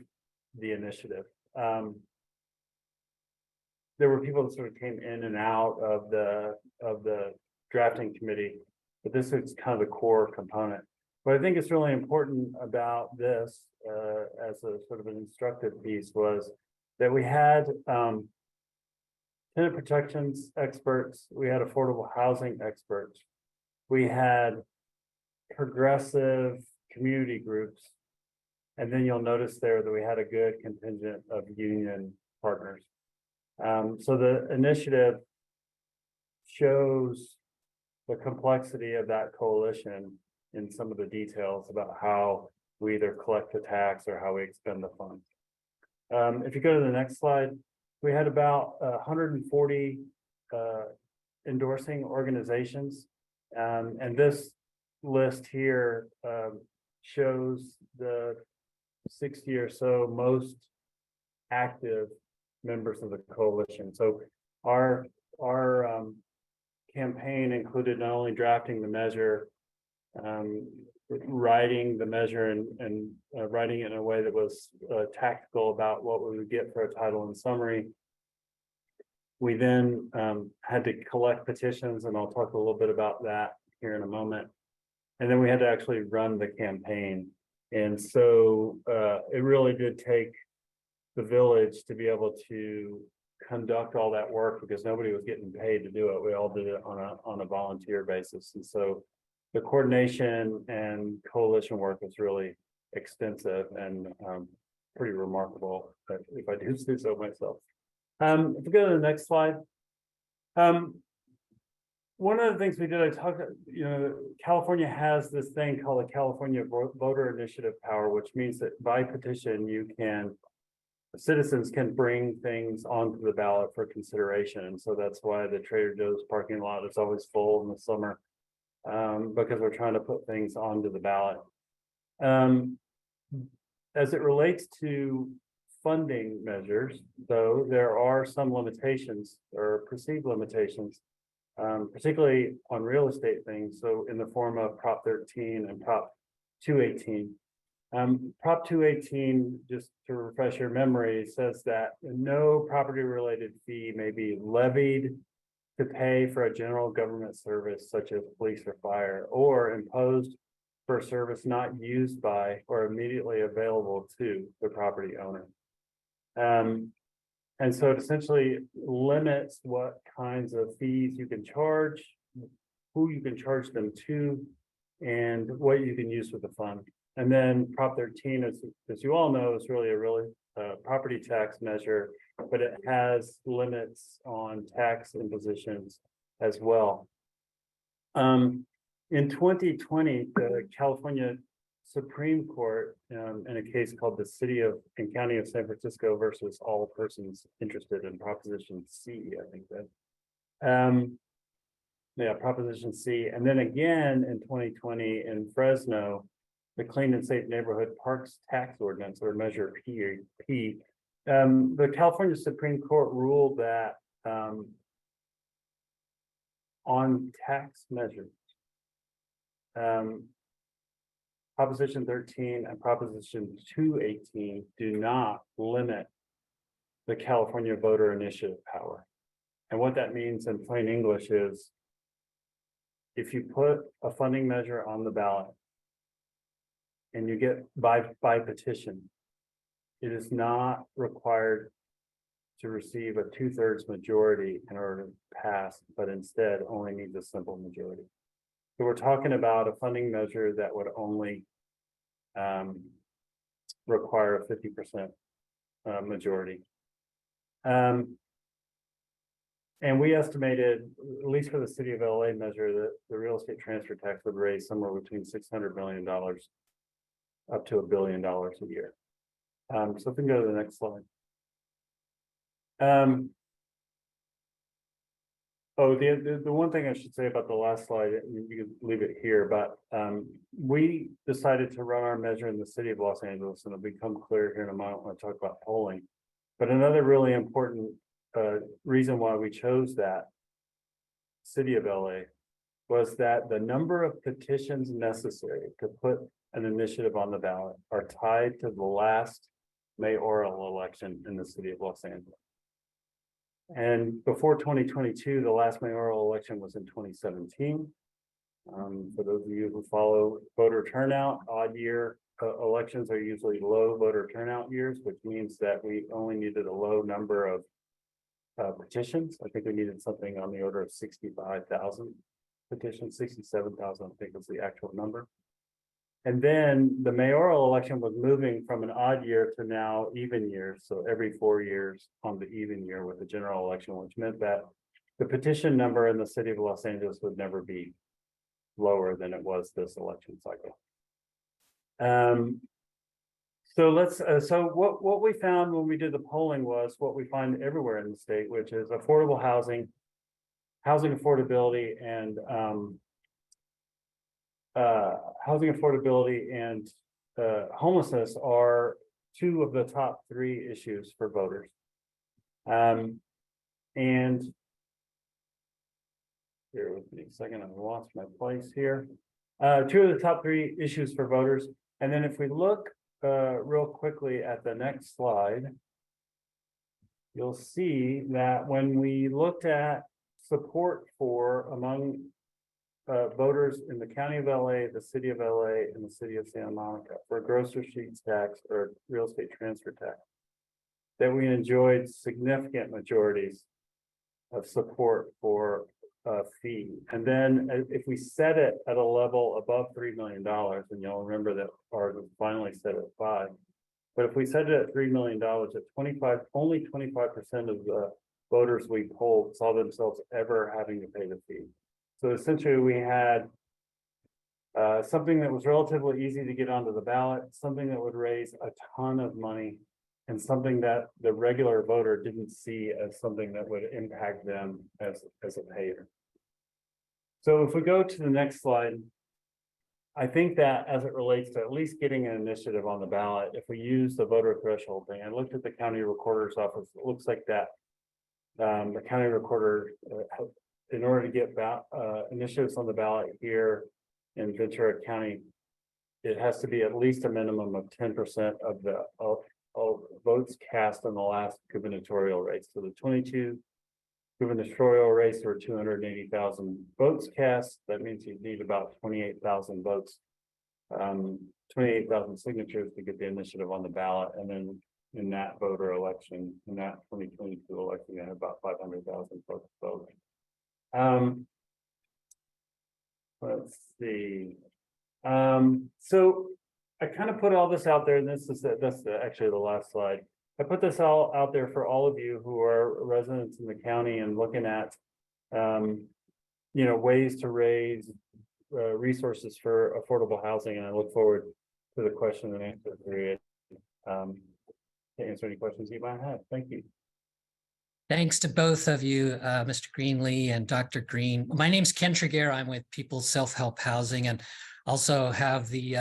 the initiative. There were people that sort of came in and out of the drafting committee, but this is kind of the core component. What I think is really important about this as a sort of an instructive piece was that we had tenant protections experts, we had affordable housing experts, we had progressive community groups, and then you'll notice there that we had a good contingent of union partners. So the initiative shows the complexity of that coalition in some of the details about how we either collect the tax or how we expend the funds. If you go to the next slide, we had about 140 endorsing organizations, and this list here shows the 60 or so most active members of the coalition. So our campaign included not only drafting the measure, writing the measure and writing it in a way that was tactical about what we would get for a title and summary. We then had to collect petitions, and I'll talk a little bit about that here in a moment. And then we had to actually run the campaign. And so it really did take the village to be able to conduct all that work, because nobody was getting paid to do it. We all did it on a volunteer basis. And so the coordination and coalition work was really extensive and pretty remarkable, if I do say so myself. If we go to the next slide. One of the things we did, California has this thing called the California Voter Initiative Power, which means that by petition, citizens can bring things onto the ballot for consideration. And so that's why the Trader Joe's parking lot is always full in the summer, because we're trying to put things onto the ballot. As it relates to funding measures, though, there are some limitations or perceived limitations, particularly on real estate things. So in the form of Prop 13 and Prop 218. Prop 218, just to refresh your memory, says that no property related fee may be levied to pay for a general government service such as police or fire, or imposed for a service not used by or immediately available to the property owner. And so it essentially limits what kinds of fees you can charge, who you can charge them to, and what you can use with the fund. And then Prop 13, as you all know, is really a property tax measure, but it has limits on tax impositions as well. In 2020, the California Supreme Court, in a case called the City of and County of San Francisco versus all persons interested in Proposition C, I think that. Yeah, Proposition C. And then again in 2020 in Fresno, the Clean and Safe Neighborhood Parks Tax Ordinance, or Measure P. The California Supreme Court ruled that on tax measures, Proposition 13 and Proposition 218 do not limit the California voter initiative power. And what that means in plain English is, if you put a funding measure on the ballot, and you get by petition, it is not required to receive a 2/3 majority in order to pass, but instead only needs a simple majority. So we're talking about a funding measure that would only require a 50% majority. And we estimated, at least for the city of LA measure, that the real estate transfer tax would raise somewhere between $600 million up to $1 billion a year. So if we can go to the next slide. The one thing I should say about the last slide, you can leave it here, but we decided to run our measure in the city of Los Angeles, and it'll become clear here in a moment when I talk about polling. But another really important reason why we chose that city of LA was that the number of petitions necessary to put an initiative on the ballot are tied to the last mayoral election in the city of Los Angeles. And before 2022, the last mayoral election was in 2017. For those of you who follow voter turnout, odd year elections are usually low voter turnout years, which means that we only needed a low number of petitions. I think we needed something on the order of 65,000 petitions, 67,000, I think was the actual number. And then the mayoral election was moving from an odd year to now even years. So every 4 years on the even year with the general election, which meant that the petition number in the city of Los Angeles would never be lower than it was this election cycle. So what we found when we did the polling was what we find everywhere in the state, which is affordable housing, housing affordability, and homelessness are two of the top 3 issues for voters. And here with me a second, I've lost my place here. 2 of the top 3 issues for voters. And then if we look real quickly at the next slide, you'll see that when we looked at support for among voters in the county of LA, the city of LA, and the city of Santa Monica for gross receipts tax or real estate transfer tax, that we enjoyed significant majorities of support for a fee. And then if we set it at a level above $3 million, and you'll remember that ours was finally set at 5, but if we set it at $3 million, at only 25% of the voters we polled saw themselves ever having to pay the fee. So essentially we had something that was relatively easy to get onto the ballot, something that would raise a ton of money, and something that the regular voter didn't see as something that would impact them as a payer. So if we go to the next slide, I think that as it relates to at least getting an initiative on the ballot, if we use the voter threshold thing, I looked at the county recorder's office, it looks like that the county recorder, in order to get initiatives on the ballot here in Ventura County, it has to be at least a minimum of 10% of the votes cast in the last gubernatorial race. So the 22 gubernatorial race, there were 280,000 votes cast. That means you need about 28,000 votes, 28,000 signatures to get the initiative on the ballot. And then in that voter election, in that 2022 election, you had about 500,000 folks voting. Let's see. So I kind of put all this out there, and that's actually the last slide. I put this all out there for all of you who are residents in the county and looking at, ways to raise resources for affordable housing. And I look forward to the question and answer period to answer any questions you might have. Thank you. Thanks to both of you, Mr. Greenlee and Dr. Green. My name's Ken Tregear. I'm with People's Self-Help Housing and also have the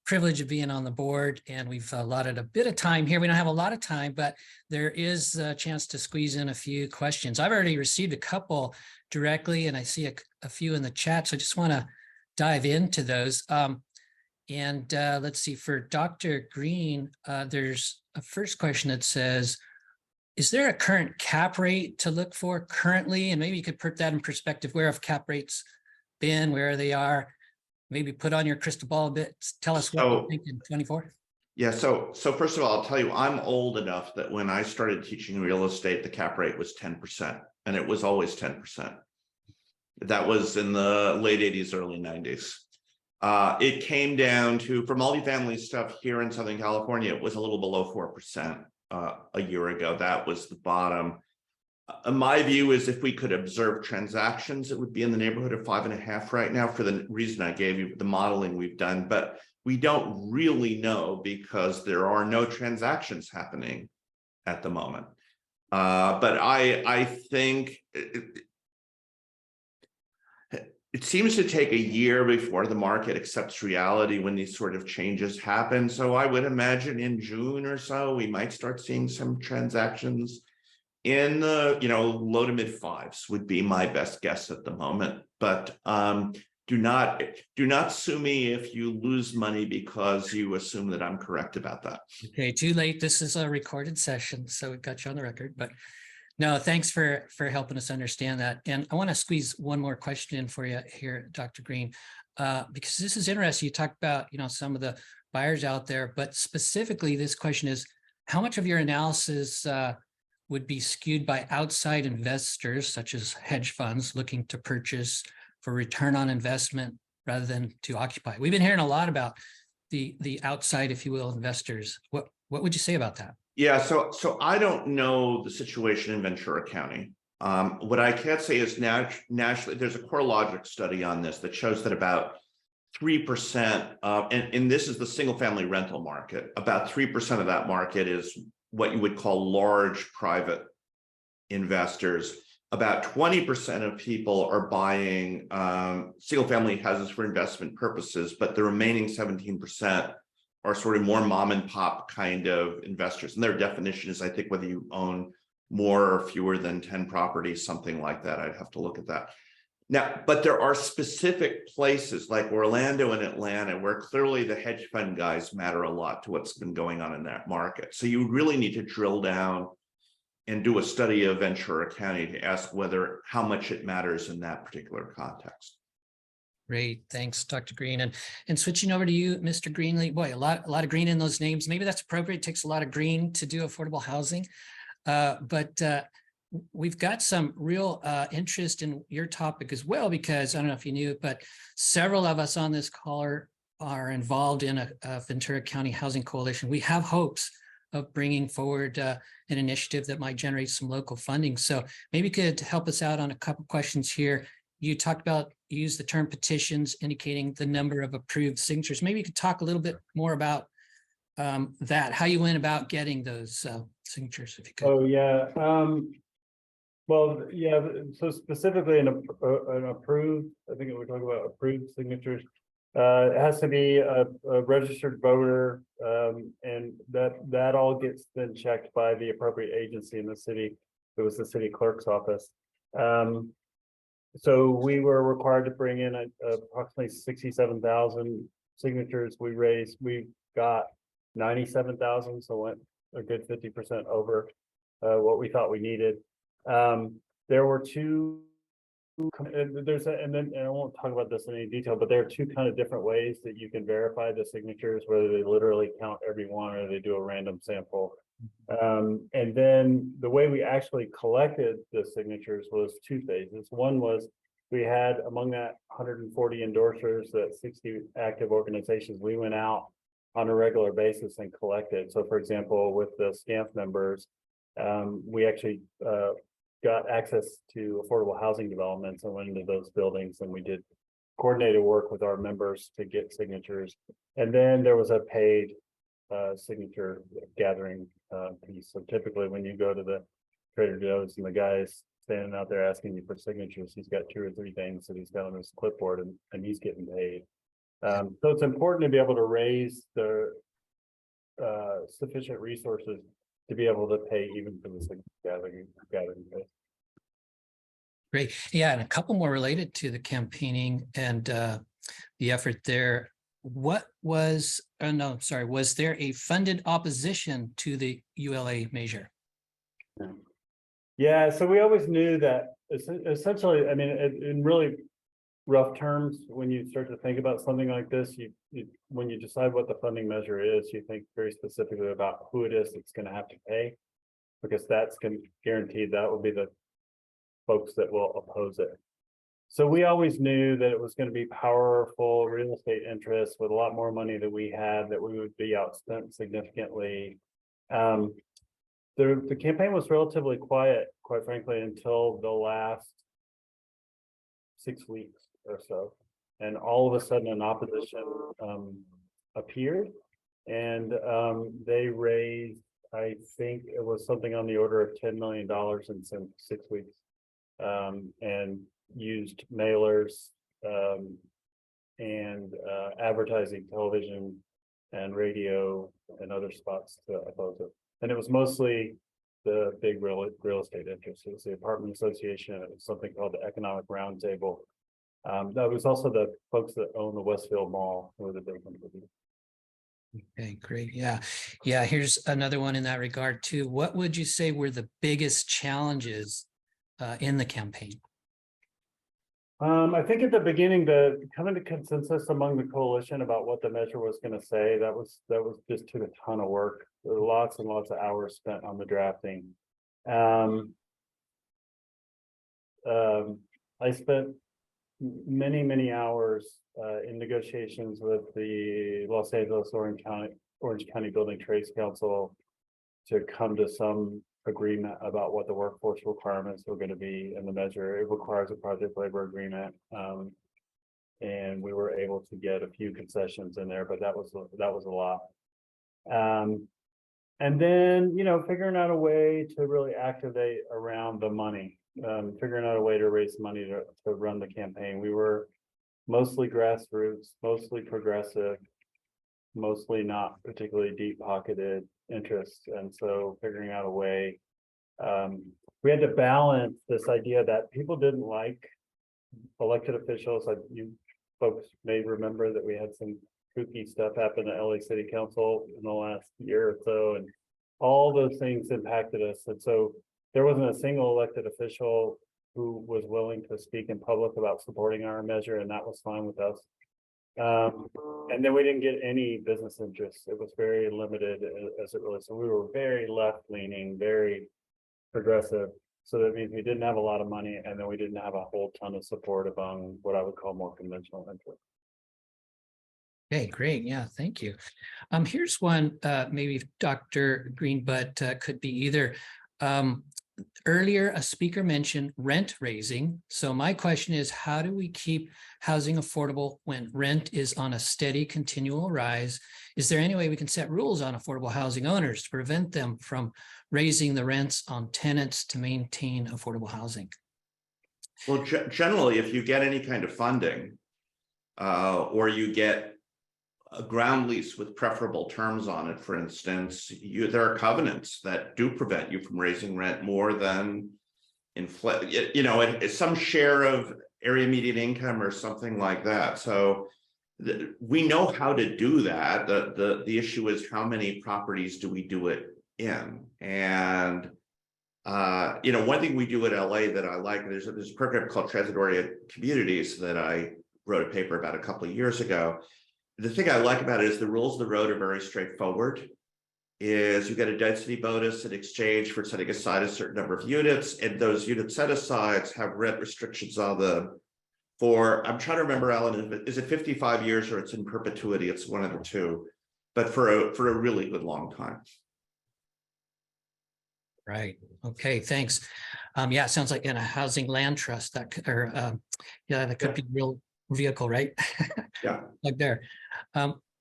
privilege of being on the board. And we've allotted a bit of time here. We don't have a lot of time, but there is a chance to squeeze in a few questions. I've already received a couple directly, and I see a few in the chat. So I just want to dive into those. Let's see, for Dr. Green, there's a first question that says, is there a current cap rate to look for currently? And maybe you could put that in perspective. Where have cap rates been, where they are? maybe put on your crystal ball a bit, tell us what you think in 24? Yeah, so first of all, I'll tell you, I'm old enough that when I started teaching real estate, the cap rate was 10%, and it was always 10%. That was in the late 80s, early 90s. It came down to, for multifamily stuff here in Southern California, it was a little below 4% a year ago. That was the bottom. My view is if we could observe transactions, it would be in the neighborhood of 5.5 right now, for the reason I gave you, the modeling we've done. But we don't really know because there are no transactions happening at the moment. But I think it seems to take a year before the market accepts reality when these sort of changes happen. So I would imagine in June or so, we might start seeing some transactions in the low to mid fives would be my best guess at the moment. But do not sue me if you lose money because you assume that I'm correct about that. Okay, too late. This is a recorded session, so we got you on the record. But no, thanks for helping us understand that. And I want to squeeze one more question in for you here, Dr. Green, because this is interesting. You talked about some of the buyers out there, but specifically this question is, how much of your analysis would be skewed by outside investors, such as hedge funds looking to purchase for return on investment rather than to occupy? We've been hearing a lot about the outside, if you will, investors. What would you say about that? Yeah, so I don't know the situation in Ventura County. What I can say is nationally, there's a CoreLogic study on this that shows that about 3%, and this is the single family rental market, about 3% of that market is what you would call large private investors. About 20% of people are buying single family houses for investment purposes, but the remaining 17% are sort of more mom and pop kind of investors. And their definition is, I think, whether you own more or fewer than 10 properties, something like that. I'd have to look at that. Now, but there are specific places like Orlando and Atlanta where clearly the hedge fund guys matter a lot to what's been going on in that market. So you really need to drill down and do a study of Ventura County to ask how much it matters in that particular context. Great, thanks, Dr. Green. And switching over to you, Mr. Greenlee. Boy, a lot of green in those names. Maybe that's appropriate. It takes a lot of green to do affordable housing. But we've got some real interest in your topic as well, because I don't know if you knew, but several of us on this call are involved in a Ventura County Housing Coalition. We have hopes of bringing forward an initiative that might generate some local funding. So maybe you could help us out on a couple questions here. You talked about, you used the term petitions indicating the number of approved signatures. Maybe you could talk a little bit more about that, how you went about getting those signatures, if you could. Oh, yeah. Well, yeah, so specifically an approved, I think we're talking about approved signatures. It has to be a registered voter, and that all gets then checked by the appropriate agency in the city. It was the city clerk's office. So we were required to bring in approximately 67,000 signatures. We got 97,000, so went a good 50% over what we thought we needed. There were two. And I won't talk about this in any detail, but there are two kind of different ways that you can verify the signatures, whether they literally count every one or they do a random sample. And then the way we actually collected the signatures was two phases. One was we had among that 140 endorsers, that 60 active organizations, we went out on a regular basis and collected. So for example, with the SCAMP members, we actually got access to affordable housing developments and went into those buildings, and we did coordinated work with our members to get signatures. And then there was a paid signature gathering piece. So typically when you go to the Trader Joe's and the guy's standing out there asking you for signatures, he's got 2 or 3 things that he's got on his clipboard, and he's getting paid. So it's important to be able to raise the sufficient resources to be able to pay even for the signature gathering. Great. Yeah, and a couple more related to the campaigning and the effort there. Was there a funded opposition to the ULA measure? Yeah, so we always knew that essentially, I mean, and really rough terms, when you start to think about something like this, when you decide what the funding measure is, you think very specifically about who it is that's going to have to pay, because that's going to guarantee that will be the folks that will oppose it. So we always knew that it was going to be powerful real estate interests with a lot more money than we had, that we would be outspent significantly. The campaign was relatively quiet, quite frankly, until the last 6 weeks or so. And all of a sudden an opposition appeared, and they raised, I think it was something on the order of $10 million in 6 weeks, and used mailers and advertising, television and radio and other spots to oppose it. And it was mostly the big real estate interests. It was the apartment association. It was something called the Economic Roundtable. That was also the folks that own the Westfield Mall, who were the big ones. Okay, great. Yeah. Here's another one in that regard too. What would you say were the biggest challenges in the campaign? I think at the beginning, the coming to consensus among the coalition about what the measure was going to say, that just took a ton of work. There were lots and lots of hours spent on the drafting. I spent many hours in negotiations with the Los Angeles Orange County Building Trades Council to come to some agreement about what the workforce requirements were going to be in the measure. It requires a project labor agreement, and we were able to get a few concessions in there, but that was a lot. And then, figuring out a way to really activate around the money, figuring out a way to raise money to run the campaign. We were mostly grassroots, mostly progressive, mostly not particularly deep-pocketed interests. And so figuring out a way, we had to balance this idea that people didn't like elected officials. Like you folks may remember that we had some kooky stuff happen at LA City Council in the last year or so, and all those things impacted us. And so there wasn't a single elected official who was willing to speak in public about supporting our measure, and that was fine with us. And then we didn't get any business interests. It was very limited as it relates. So we were very left-leaning, very progressive. So that means we didn't have a lot of money, and then we didn't have a whole ton of support among what I would call more conventional interests. Okay, great. Yeah, thank you. Here's one, maybe Dr. Green, but could be either. Earlier, a speaker mentioned rent raising. So my question is, how do we keep housing affordable when rent is on a steady, continual rise? Is there any way we can set rules on affordable housing owners to prevent them from raising the rents on tenants to maintain affordable housing? Well, generally, if you get any kind of funding, or you get a ground lease with preferable terms on it, for instance, there are covenants that do prevent you from raising rent more than it's some share of area median income or something like that. So we know how to do that. The issue is, how many properties do we do it in? And one thing we do at LA that I like, there's a program called Transit-Oriented Communities that I wrote a paper about a couple of years ago. The thing I like about it is the rules of the road are very straightforward. Is you get a density bonus in exchange for setting aside a certain number of units, and those unit set-asides have rent restrictions on them for, I'm trying to remember, Alan, is it 55 years or it's in perpetuity? It's one of the two, but for a really good long time. Right. Okay, thanks. Yeah, it sounds like in a housing land trust that could, that could be a real vehicle, right? Yeah. Like there.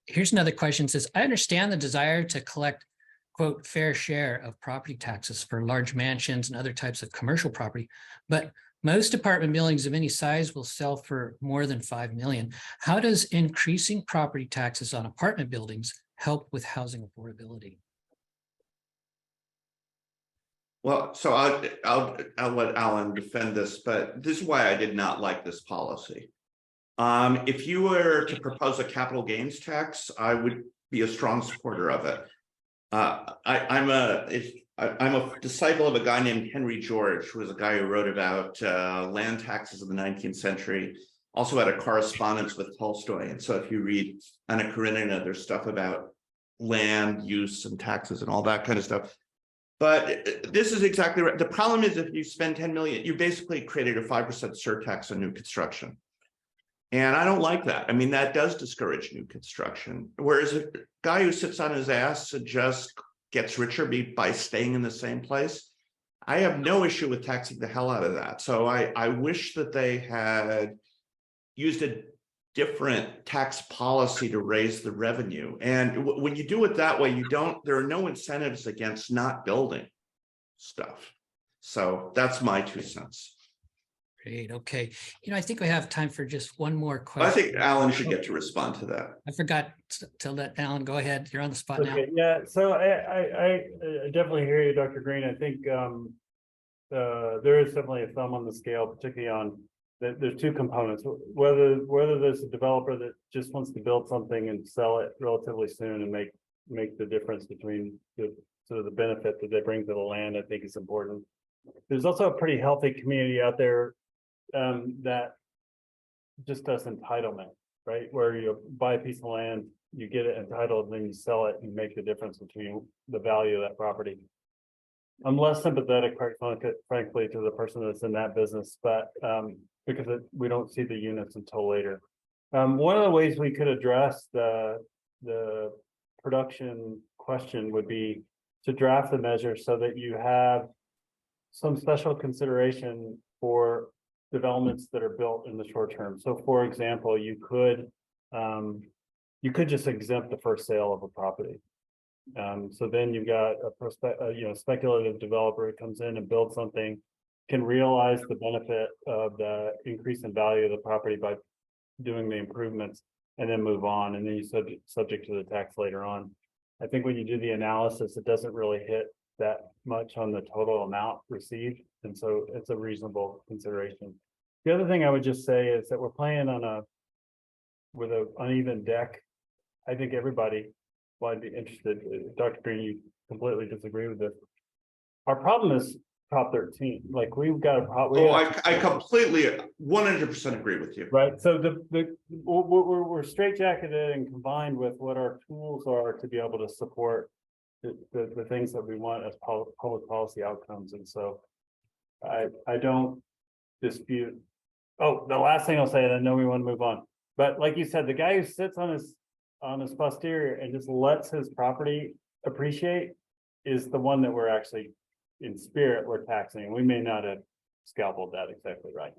Here's another question. It says, I understand the desire to collect, quote, fair share of property taxes for large mansions and other types of commercial property, but most apartment buildings of any size will sell for more than 5 million. How does increasing property taxes on apartment buildings help with housing affordability? Well, so I'll let Alan defend this, but this is why I did not like this policy. If you were to propose a capital gains tax, I would be a strong supporter of it. I'm a disciple of a guy named Henry George, who was a guy who wrote about land taxes in the 19th century. also had a correspondence with Tolstoy. And so if you read Anna Karenina, there's stuff about land use and taxes and all that kind of stuff. But this is exactly right. The problem is if you spend 10 million, you basically created a 5% surtax on new construction. And I don't like that. I mean, that does discourage new construction. Whereas a guy who sits on his ass and just gets richer by staying in the same place, I have no issue with taxing the hell out of that. So I wish that they had used a different tax policy to raise the revenue. And when you do it that way, there are no incentives against not building stuff. So that's my 2 cents. Great. Okay. I think we have time for just one more I question. think Alan should get to respond to that. I forgot to let Alan go ahead. You're on the spot now. Okay, yeah, so I definitely hear you, Dr. Green. I think there is definitely a thumb on the scale, particularly on there's 2 components. Whether there's a developer that just wants to build something and sell it relatively soon and make the difference between the sort of the benefit that they bring to the land, I think is important. There's also a pretty healthy community out there that just does entitlement, right? Where you buy a piece of land, you get it entitled, and then you sell it and make the difference between the value of that property. I'm less sympathetic, quite frankly, to the person that's in that business, but because we don't see the units until later. One of the ways we could address the production question would be to draft the measure so that you have some special consideration for developments that are built in the short term. So for example, you could just exempt the first sale of a property. So then you've got a speculative developer who comes in and builds something, can realize the benefit of the increase in value of the property by doing the improvements, and then move on, and then you subject to the tax later on. I think when you do the analysis, it doesn't really hit that much on the total amount received, and so it's a reasonable consideration. The other thing I would just say is that we're playing with an uneven deck. I think everybody would be interested. Dr. Green, you completely disagree with this. Our problem is Prop 13. Like we've got a problem. I completely 100% agree with you. Right. So we're straitjacketed and combined with what our tools are to be able to support the things that we want as public policy outcomes. And so I don't dispute. Oh, the last thing I'll say, and I know we want to move on, but like you said, the guy who sits on his posterior and just lets his property appreciate is the one that we're actually in spirit we're taxing. We may not have scalpeled that exactly right.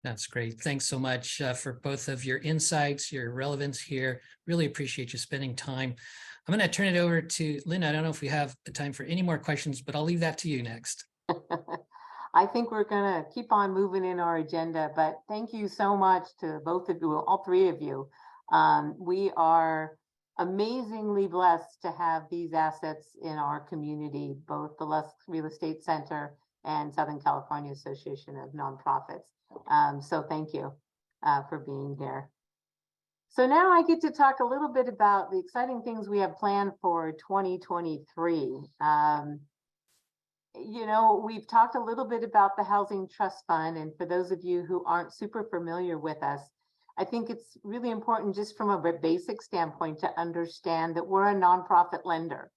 That's great. Thanks so much for both of your insights, your relevance here. Really appreciate you spending time. I'm going to turn it over to Lynn. I don't know if we have the time for any more questions, but I'll leave that to you next. I think we're going to keep on moving in our agenda, but thank you so much to both of you, all 3 of you. We are amazingly blessed to have these assets in our community, both the Lusk Real Estate Center and Southern California Association of Nonprofits. So thank you for being here. So now I get to talk a little bit about the exciting things we have planned for 2023. We've talked a little bit about the Housing Trust Fund, and for those of you who aren't super familiar with us, I think it's really important just from a basic standpoint to understand that we're a nonprofit lender.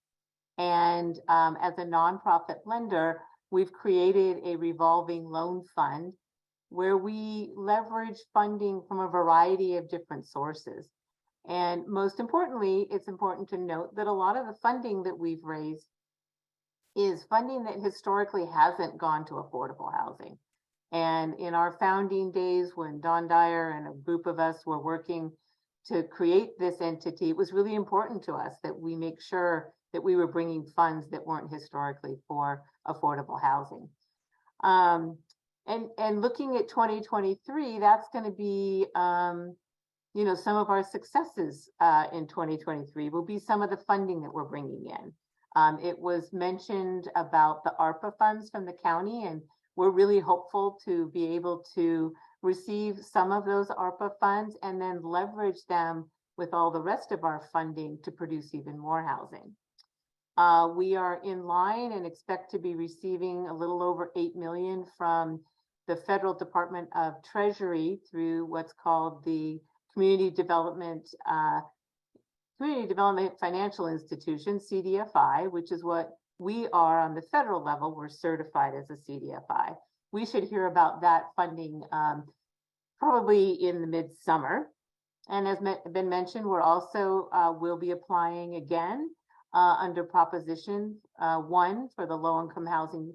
And as a nonprofit lender, we've created a revolving loan fund where we leverage funding from a variety of different sources. And most importantly, it's important to note that a lot of the funding that we've raised is funding that historically hasn't gone to affordable housing. And in our founding days, when Don Dyer and a group of us were working to create this entity, it was really important to us that we make sure that we were bringing funds that weren't historically for affordable housing. And looking at 2023, that's going to be, some of our successes in 2023 will be some of the funding that we're bringing in. It was mentioned about the ARPA funds from the county, and we're really hopeful to be able to receive some of those ARPA funds and then leverage them with all the rest of our funding to produce even more housing. We are in line and expect to be receiving a little over $8 million from the Federal Department of Treasury through what's called the Community Development Financial Institution, CDFI, which is what we are on the federal level. We're certified as a CDFI. We should hear about that funding probably in the midsummer. And as been mentioned, we're also will be applying again under Proposition 1 for the low-income housing,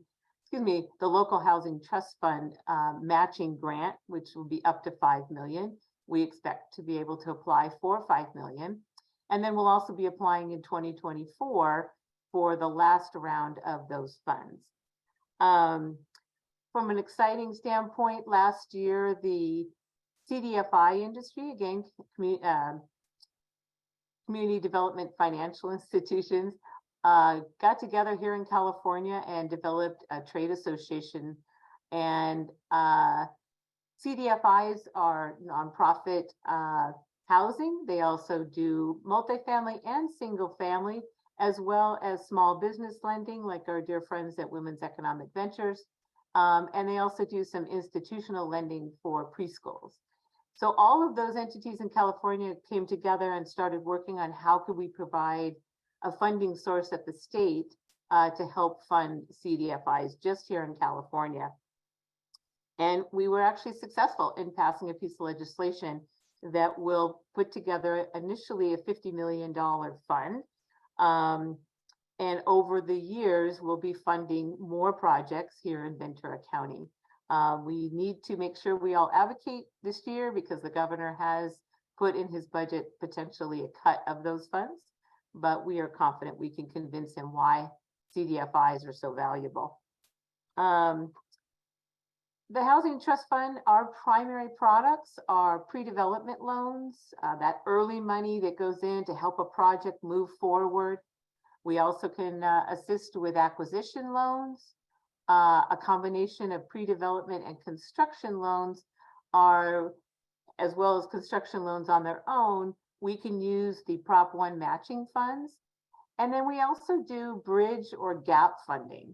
the Local Housing Trust Fund matching grant, which will be up to $5 million. We expect to be able to apply for $5 million. And then we'll also be applying in 2024 for the last round of those funds. From an exciting standpoint, last year, the CDFI industry, again, Community Development Financial Institutions, got together here in California and developed a trade association. And CDFIs are nonprofit housing. They also do multifamily and single family, as well as small business lending, like our dear friends at Women's Economic Ventures. And they also do some institutional lending for preschools. So all of those entities in California came together and started working on how could we provide a funding source at the state to help fund CDFIs just here in California. And we were actually successful in passing a piece of legislation that will put together initially a $50 million fund. And over the years, we'll be funding more projects here in Ventura County. We need to make sure we all advocate this year because the governor has put in his budget potentially a cut of those funds, but we are confident we can convince him why CDFIs are so valuable. The Housing Trust Fund, our primary products are pre-development loans, that early money that goes in to help a project move forward. We also can assist with acquisition loans. A combination of pre-development and construction loans are, as well as construction loans on their own, we can use the Prop 1 matching funds. And then we also do bridge or gap funding.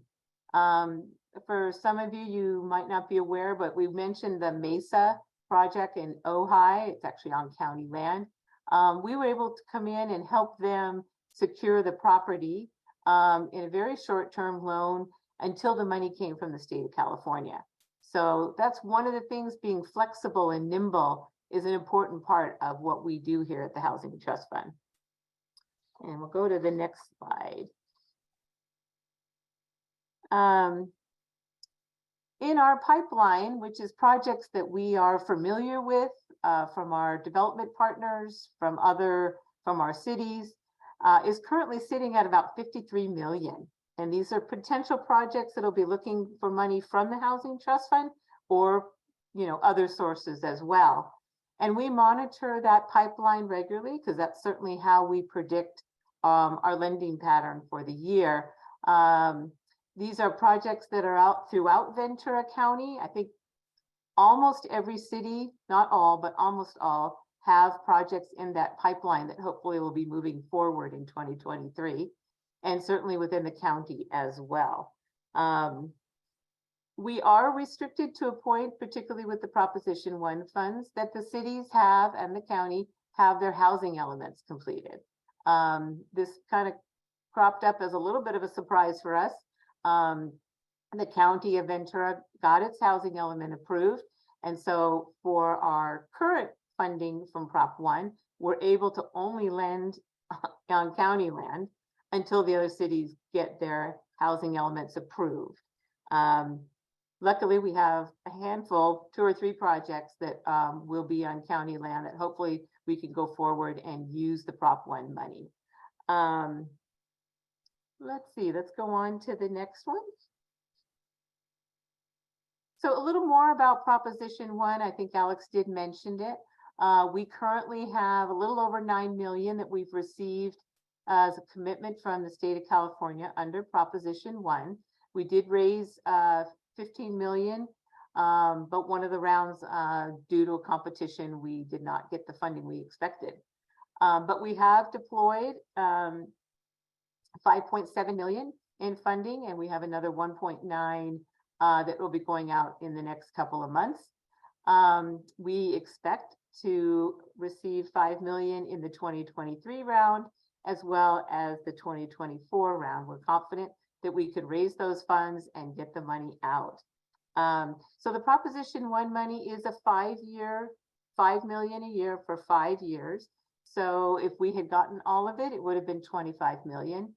For some of you, you might not be aware, but we mentioned the Mesa project in Ojai. It's actually on county land. We were able to come in and help them secure the property in a very short-term loan until the money came from the state of California. So that's one of the things, being flexible and nimble is an important part of what we do here at the Housing Trust Fund. And we'll go to the next slide. In our pipeline, which is projects that we are familiar with from our development partners, from our cities, is currently sitting at about 53 million. And these are potential projects that'll be looking for money from the Housing Trust Fund or, other sources as well. And we monitor that pipeline regularly because that's certainly how we predict our lending pattern for the year. These are projects that are out throughout Ventura County. I think almost every city, not all, but almost all, have projects in that pipeline that hopefully will be moving forward in 2023, and certainly within the county as well. We are restricted to a point, particularly with the Proposition 1 funds, that the cities have and the county have their housing elements completed. This kind of cropped up as a little bit of a surprise for us. The county of Ventura got its housing element approved. And so for our current funding from Prop 1, we're able to only lend on county land until the other cities get their housing elements approved. Luckily, we have a handful, 2 or 3 projects that will be on county land that hopefully we can go forward and use the Prop 1 money. Let's see, let's go on to the next one. So a little more about Proposition 1. I think Alex did mention it. We currently have a little over 9 million that we've received as a commitment from the state of California under Proposition 1. We did raise 15 million, but one of the rounds, due to a competition, we did not get the funding we expected. But we have deployed 5.7 million in funding, and we have another 1.9 that will be going out in the next couple of months. We expect to receive 5 million in the 2023 round, as well as the 2024 round. We're confident that we could raise those funds and get the money out. So the Proposition 1 money is a 5-year, 5 million a year for 5 years. So if we had gotten all of it, it would have been 25 million.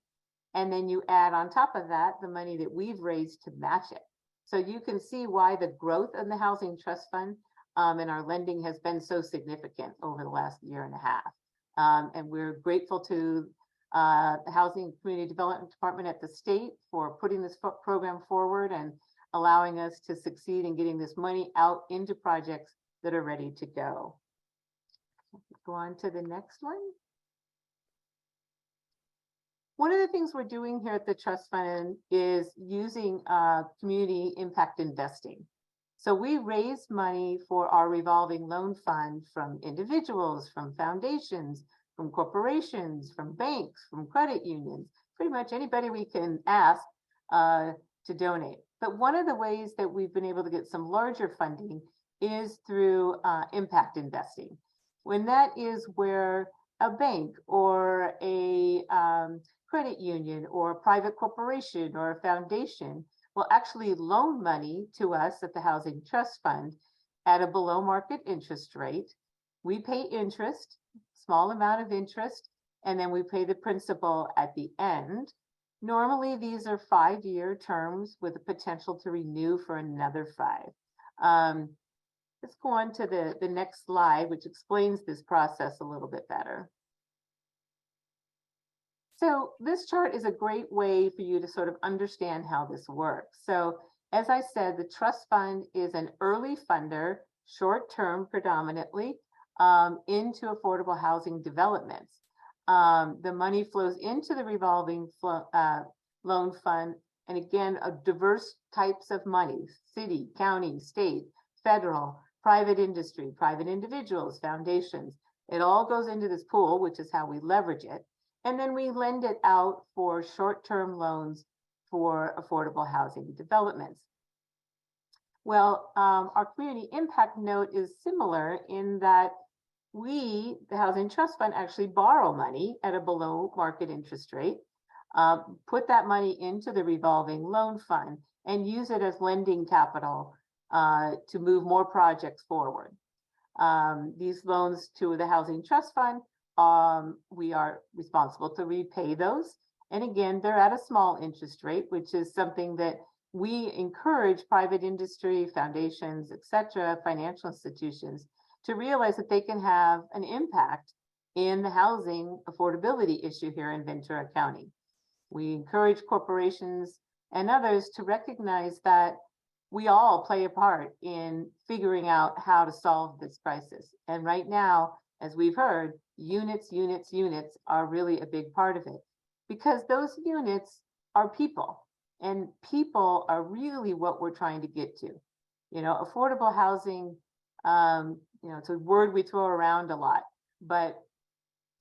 And then you add on top of that the money that we've raised to match it. So you can see why the growth in the Housing Trust Fund and our lending has been so significant over the last year and a half. And we're grateful to the Housing and Community Development Department at the state for putting this program forward and allowing us to succeed in getting this money out into projects that are ready to go. Go on to the next one. One of the things we're doing here at the Trust Fund is using community impact investing. So we raise money for our revolving loan fund from individuals, from foundations, from corporations, from banks, from credit unions, pretty much anybody we can ask to donate. But one of the ways that we've been able to get some larger funding is through impact investing. When that is where a bank or a credit union or a private corporation or a foundation will actually loan money to us at the Housing Trust Fund at a below market interest rate. We pay interest, small amount of interest, and then we pay the principal at the end. Normally, these are 5-year terms with the potential to renew for another 5. Let's go on to the next slide, which explains this process a little bit better. So this chart is a great way for you to sort of understand how this works. So as I said, the trust fund is an early funder, short-term predominantly, into affordable housing developments. The money flows into the revolving loan fund, and again, diverse types of monies: city, county, state, federal, private industry, private individuals, foundations. It all goes into this pool, which is how we leverage it. And then we lend it out for short-term loans for affordable housing developments. Well, our community impact note is similar in that we, the Housing Trust Fund, actually borrow money at a below market interest rate, put that money into the revolving loan fund, and use it as lending capital to move more projects forward. These loans to the Housing Trust Fund, we are responsible to repay those. And again, they're at a small interest rate, which is something that we encourage private industry, foundations, et cetera, financial institutions to realize that they can have an impact in the housing affordability issue here in Ventura County. We encourage corporations and others to recognize that we all play a part in figuring out how to solve this crisis. And right now, as we've heard, units are really a big part of it, because those units are people, and people are really what we're trying to get to. You know, affordable housing, it's a word we throw around a lot, but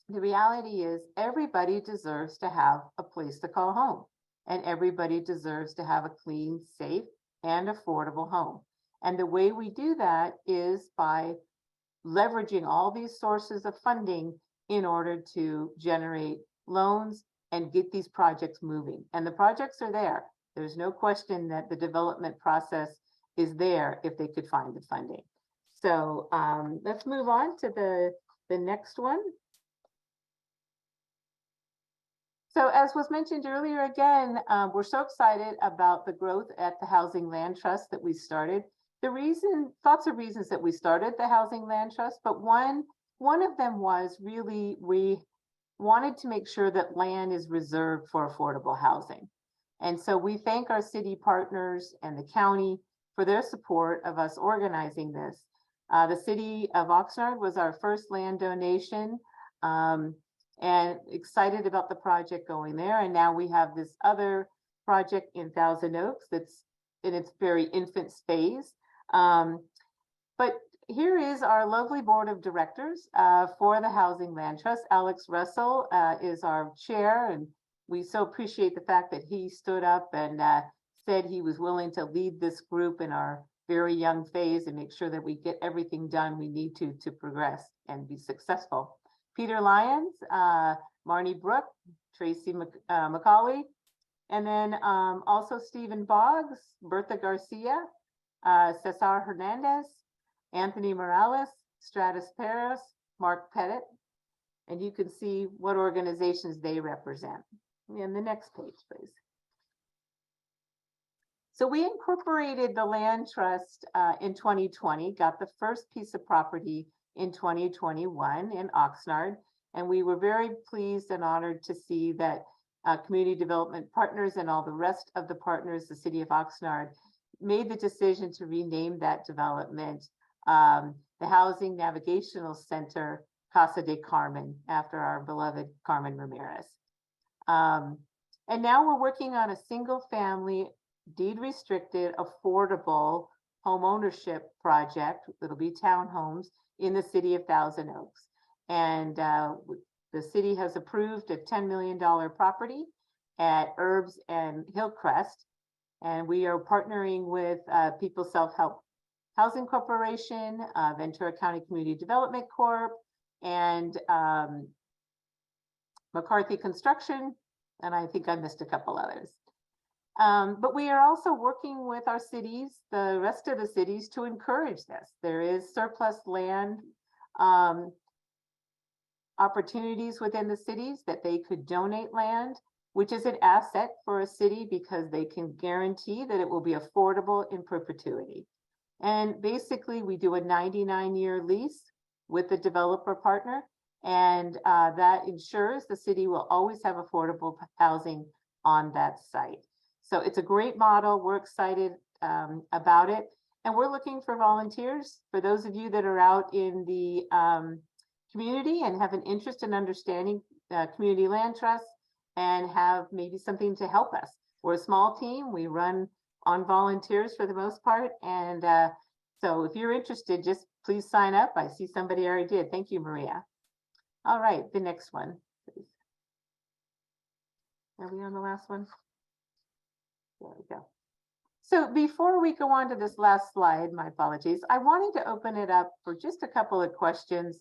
the reality is everybody deserves to have a place to call home, and everybody deserves to have a clean, safe, and affordable home. And the way we do that is by leveraging all these sources of funding in order to generate loans and get these projects moving. And the projects are there. There's no question that the development process is there if they could find the funding. So let's move on to the next one. So as was mentioned earlier, again, we're so excited about the growth at the Housing Land Trust that we started. Lots of reasons that we started the Housing Land Trust, but one of them was really we wanted to make sure that land is reserved for affordable housing. And so we thank our city partners and the county for their support of us organizing this. The city of Oxnard was our first land donation, and excited about the project going there. And now we have this other project in Thousand Oaks that's in its very infant phase. But here is our lovely board of directors for the Housing Land Trust. Alex Russell is our chair, and we so appreciate the fact that he stood up and said he was willing to lead this group in our very young phase and make sure that we get everything done we need to progress and be successful. Peter Lyons, Marnie Brooke, Tracy McCauley, and then also Stephen Boggs, Bertha Garcia, Cesar Hernandez, Anthony Morales, Stratus Perez, Mark Pettit, and you can see what organizations they represent. And the next page, please. So we incorporated the land trust in 2020, got the first piece of property in 2021 in Oxnard, and we were very pleased and honored to see that community development partners and all the rest of the partners, the city of Oxnard, made the decision to rename that development the Housing Navigational Center Casa de Carmen, after our beloved Carmen Ramirez. And now we're working on a single family, deed restricted, affordable home ownership project. It'll be townhomes in the city of Thousand Oaks. And the city has approved a $10 million property at Herbs and Hillcrest. And we are partnering with People's Self-Help Housing Corporation, Ventura County Community Development Corp, and McCarthy Construction, and I think I missed a couple others. But we are also working with our cities, the rest of the cities, to encourage this. There is surplus land opportunities within the cities that they could donate land, which is an asset for a city because they can guarantee that it will be affordable in perpetuity. And basically, we do a 99-year lease with the developer partner, and that ensures the city will always have affordable housing on that site. So it's a great model. We're excited about it. And we're looking for volunteers. For those of you that are out in the community and have an interest in understanding community land trusts and have maybe something to help us. We're a small team. We run on volunteers for the most part. And so if you're interested, just please sign up. I see somebody already did. Thank you, Maria. All right, the next one, please. Are we on the last one? There we go. So before we go on to this last slide, my apologies, I wanted to open it up for just a couple of questions.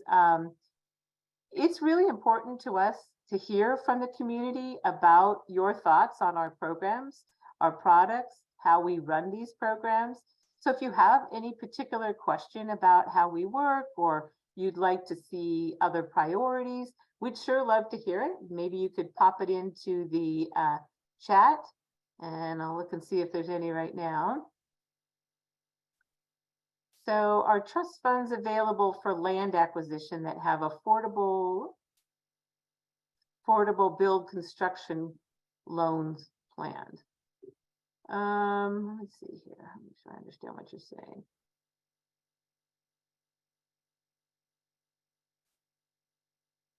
It's really important to us to hear from the community about your thoughts on our programs, our products, how we run these programs. So if you have any particular question about how we work, or you'd like to see other priorities, we'd sure love to hear it. Maybe you could pop it into the chat, and I'll look and see if there's any right now. So are trust funds available for land acquisition that have affordable build construction loans planned? Let's see here. I'm make sure I understand what you're saying.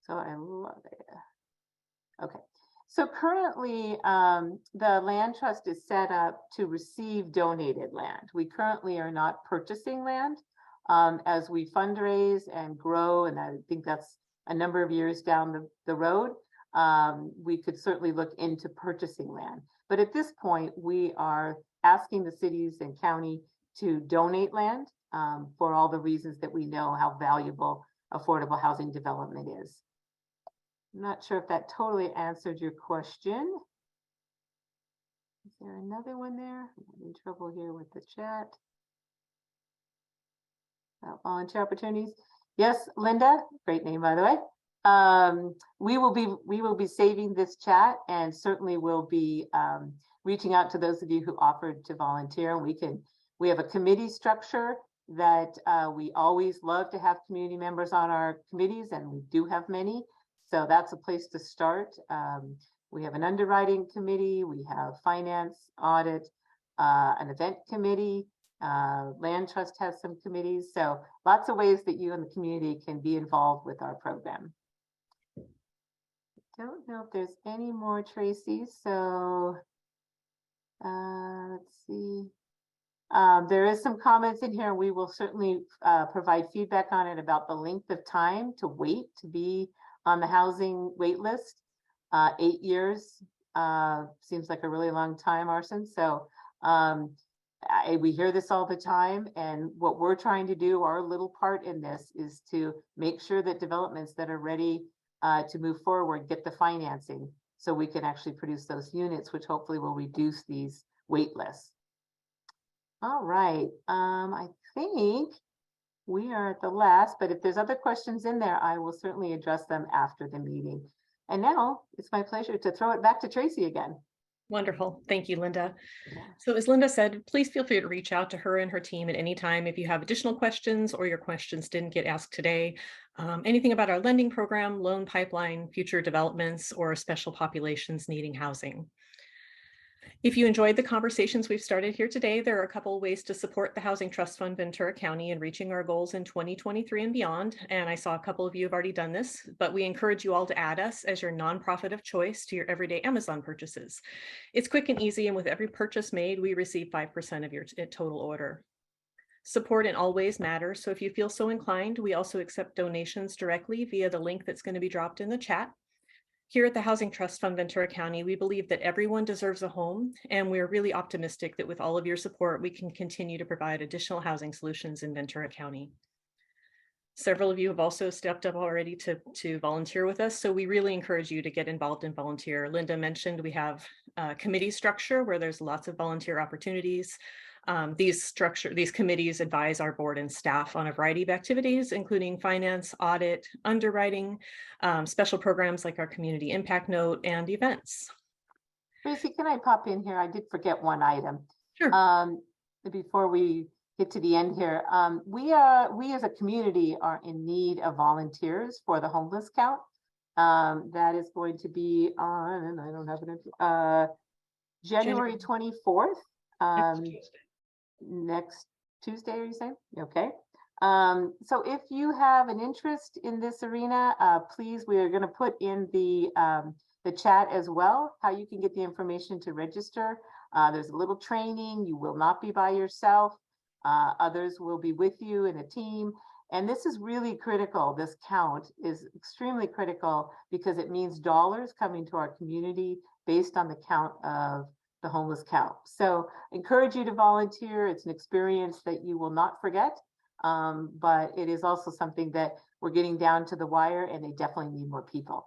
So I love it. Okay. So currently, the land trust is set up to receive donated land. We currently are not purchasing land. As we fundraise and grow, and I think that's a number of years down the road, we could certainly look into purchasing land. But at this point, we are asking the cities and county to donate land for all the reasons that we know how valuable affordable housing development is. I'm not sure if that totally answered your question. Is there another one there? I'm in trouble here with the chat. Volunteer opportunities. Yes, Linda, great name, by the way. We will be saving this chat, and certainly will be reaching out to those of you who offered to volunteer. We have a committee structure that we always love to have community members on our committees, and we do have many. So that's a place to start. We have an underwriting committee, we have finance, audit, an event committee, land trust has some committees. So lots of ways that you and the community can be involved with our program. I don't know if there's any more, Tracy. So let's see. There is some comments in here. We will certainly provide feedback on it about the length of time to wait to be on the housing wait list. 8 years seems like a really long time, Arson. So We hear this all the time, and what we're trying to do, our little part in this, is to make sure that developments that are ready to move forward get the financing so we can actually produce those units, which hopefully will reduce these wait lists. All right, I think we are at the last, but if there's other questions in there, I will certainly address them after the meeting. And now it's my pleasure to throw it back to Tracy again. Wonderful. Thank you, Linda. Yeah. So as Linda said, please feel free to reach out to her and her team at any time if you have additional questions or your questions didn't get asked today. Anything about our lending program, loan pipeline, future developments, or special populations needing housing. If you enjoyed the conversations we've started here today, there are a couple of ways to support the Housing Trust Fund Ventura County in reaching our goals in 2023 and beyond. And I saw a couple of you have already done this, but we encourage you all to add us as your nonprofit of choice to your everyday Amazon purchases. It's quick and easy, and with every purchase made, we receive 5% of your total order. Support in all ways matters, so if you feel so inclined, we also accept donations directly via the link that's going to be dropped in the chat. Here at the Housing Trust Fund Ventura County, we believe that everyone deserves a home, and we're really optimistic that with all of your support, we can continue to provide additional housing solutions in Ventura County. Several of you have also stepped up already to volunteer with us, so we really encourage you to get involved and volunteer. Linda mentioned we have a committee structure where there's lots of volunteer opportunities. These committees advise our board and staff on a variety of activities, including finance, audit, underwriting, special programs like our community impact note, and events. Tracy, can I pop in here? I did forget one item. Sure. Before we get to the end here, we as a community are in need of volunteers for the homeless count. That is going to be on, and I don't have it, January 24th. Next Tuesday, are you saying? Okay. So if you have an interest in this arena, please, we are going to put in the chat as well, how you can get the information to register. There's a little training. You will not be by yourself. Others will be with you in a team. And this is really critical. This count is extremely critical because it means dollars coming to our community based on the count of the homeless count. So encourage you to volunteer. It's an experience that you will not forget, but it is also something that we're getting down to the wire, and they definitely need more people.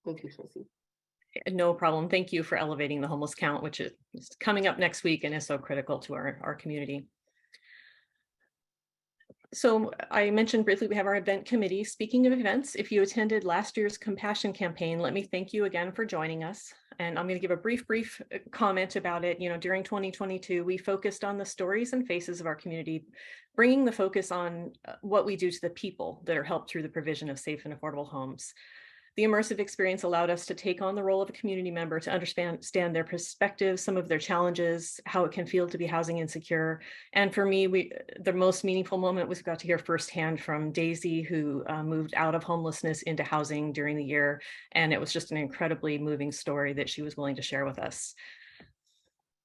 Thank you, Tracy. No problem. Thank you for elevating the homeless count, which is coming up next week and is so critical to our community. So I mentioned briefly, we have our event committee. Speaking of events, if you attended last year's compassion campaign, let me thank you again for joining us. And I'm going to give a brief comment about it. You know, during 2022, we focused on the stories and faces of our community, bringing the focus on what we do to the people that are helped through the provision of safe and affordable homes. The immersive experience allowed us to take on the role of a community member to understand their perspectives, some of their challenges, how it can feel to be housing insecure. And for me, the most meaningful moment was we got to hear firsthand from Daisy, who moved out of homelessness into housing during the year. And it was just an incredibly moving story that she was willing to share with us.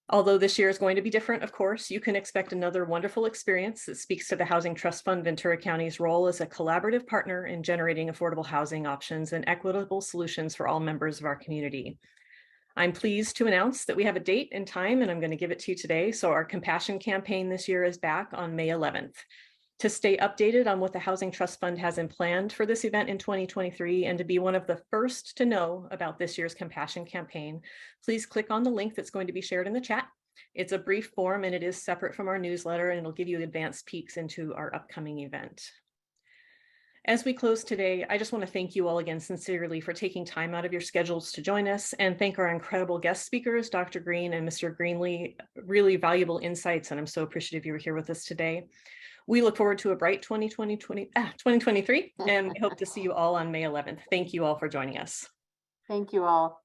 Although this year is going to be different, of course, you can expect another wonderful experience that speaks to the Housing Trust Fund Ventura County's role as a collaborative partner in generating affordable housing options and equitable solutions for all members of our community. I'm pleased to announce that we have a date and time, and I'm going to give it to you today. So our compassion campaign this year is back on May 11th. To stay updated on what the Housing Trust Fund has in planned for this event in 2023 and to be one of the first to know about this year's compassion campaign, please click on the link that's going to be shared in the chat. It's a brief form and it is separate from our newsletter, and it'll give you advanced peeks into our upcoming event. As we close today, I just want to thank you all again sincerely for taking time out of your schedules to join us, and thank our incredible guest speakers, Dr. Green and Mr. Greenlee, really valuable insights, and I'm so appreciative you were here with us today. We look forward to a bright 2023, and we hope to see you all on May 11th. Thank you all for joining us. Thank you all.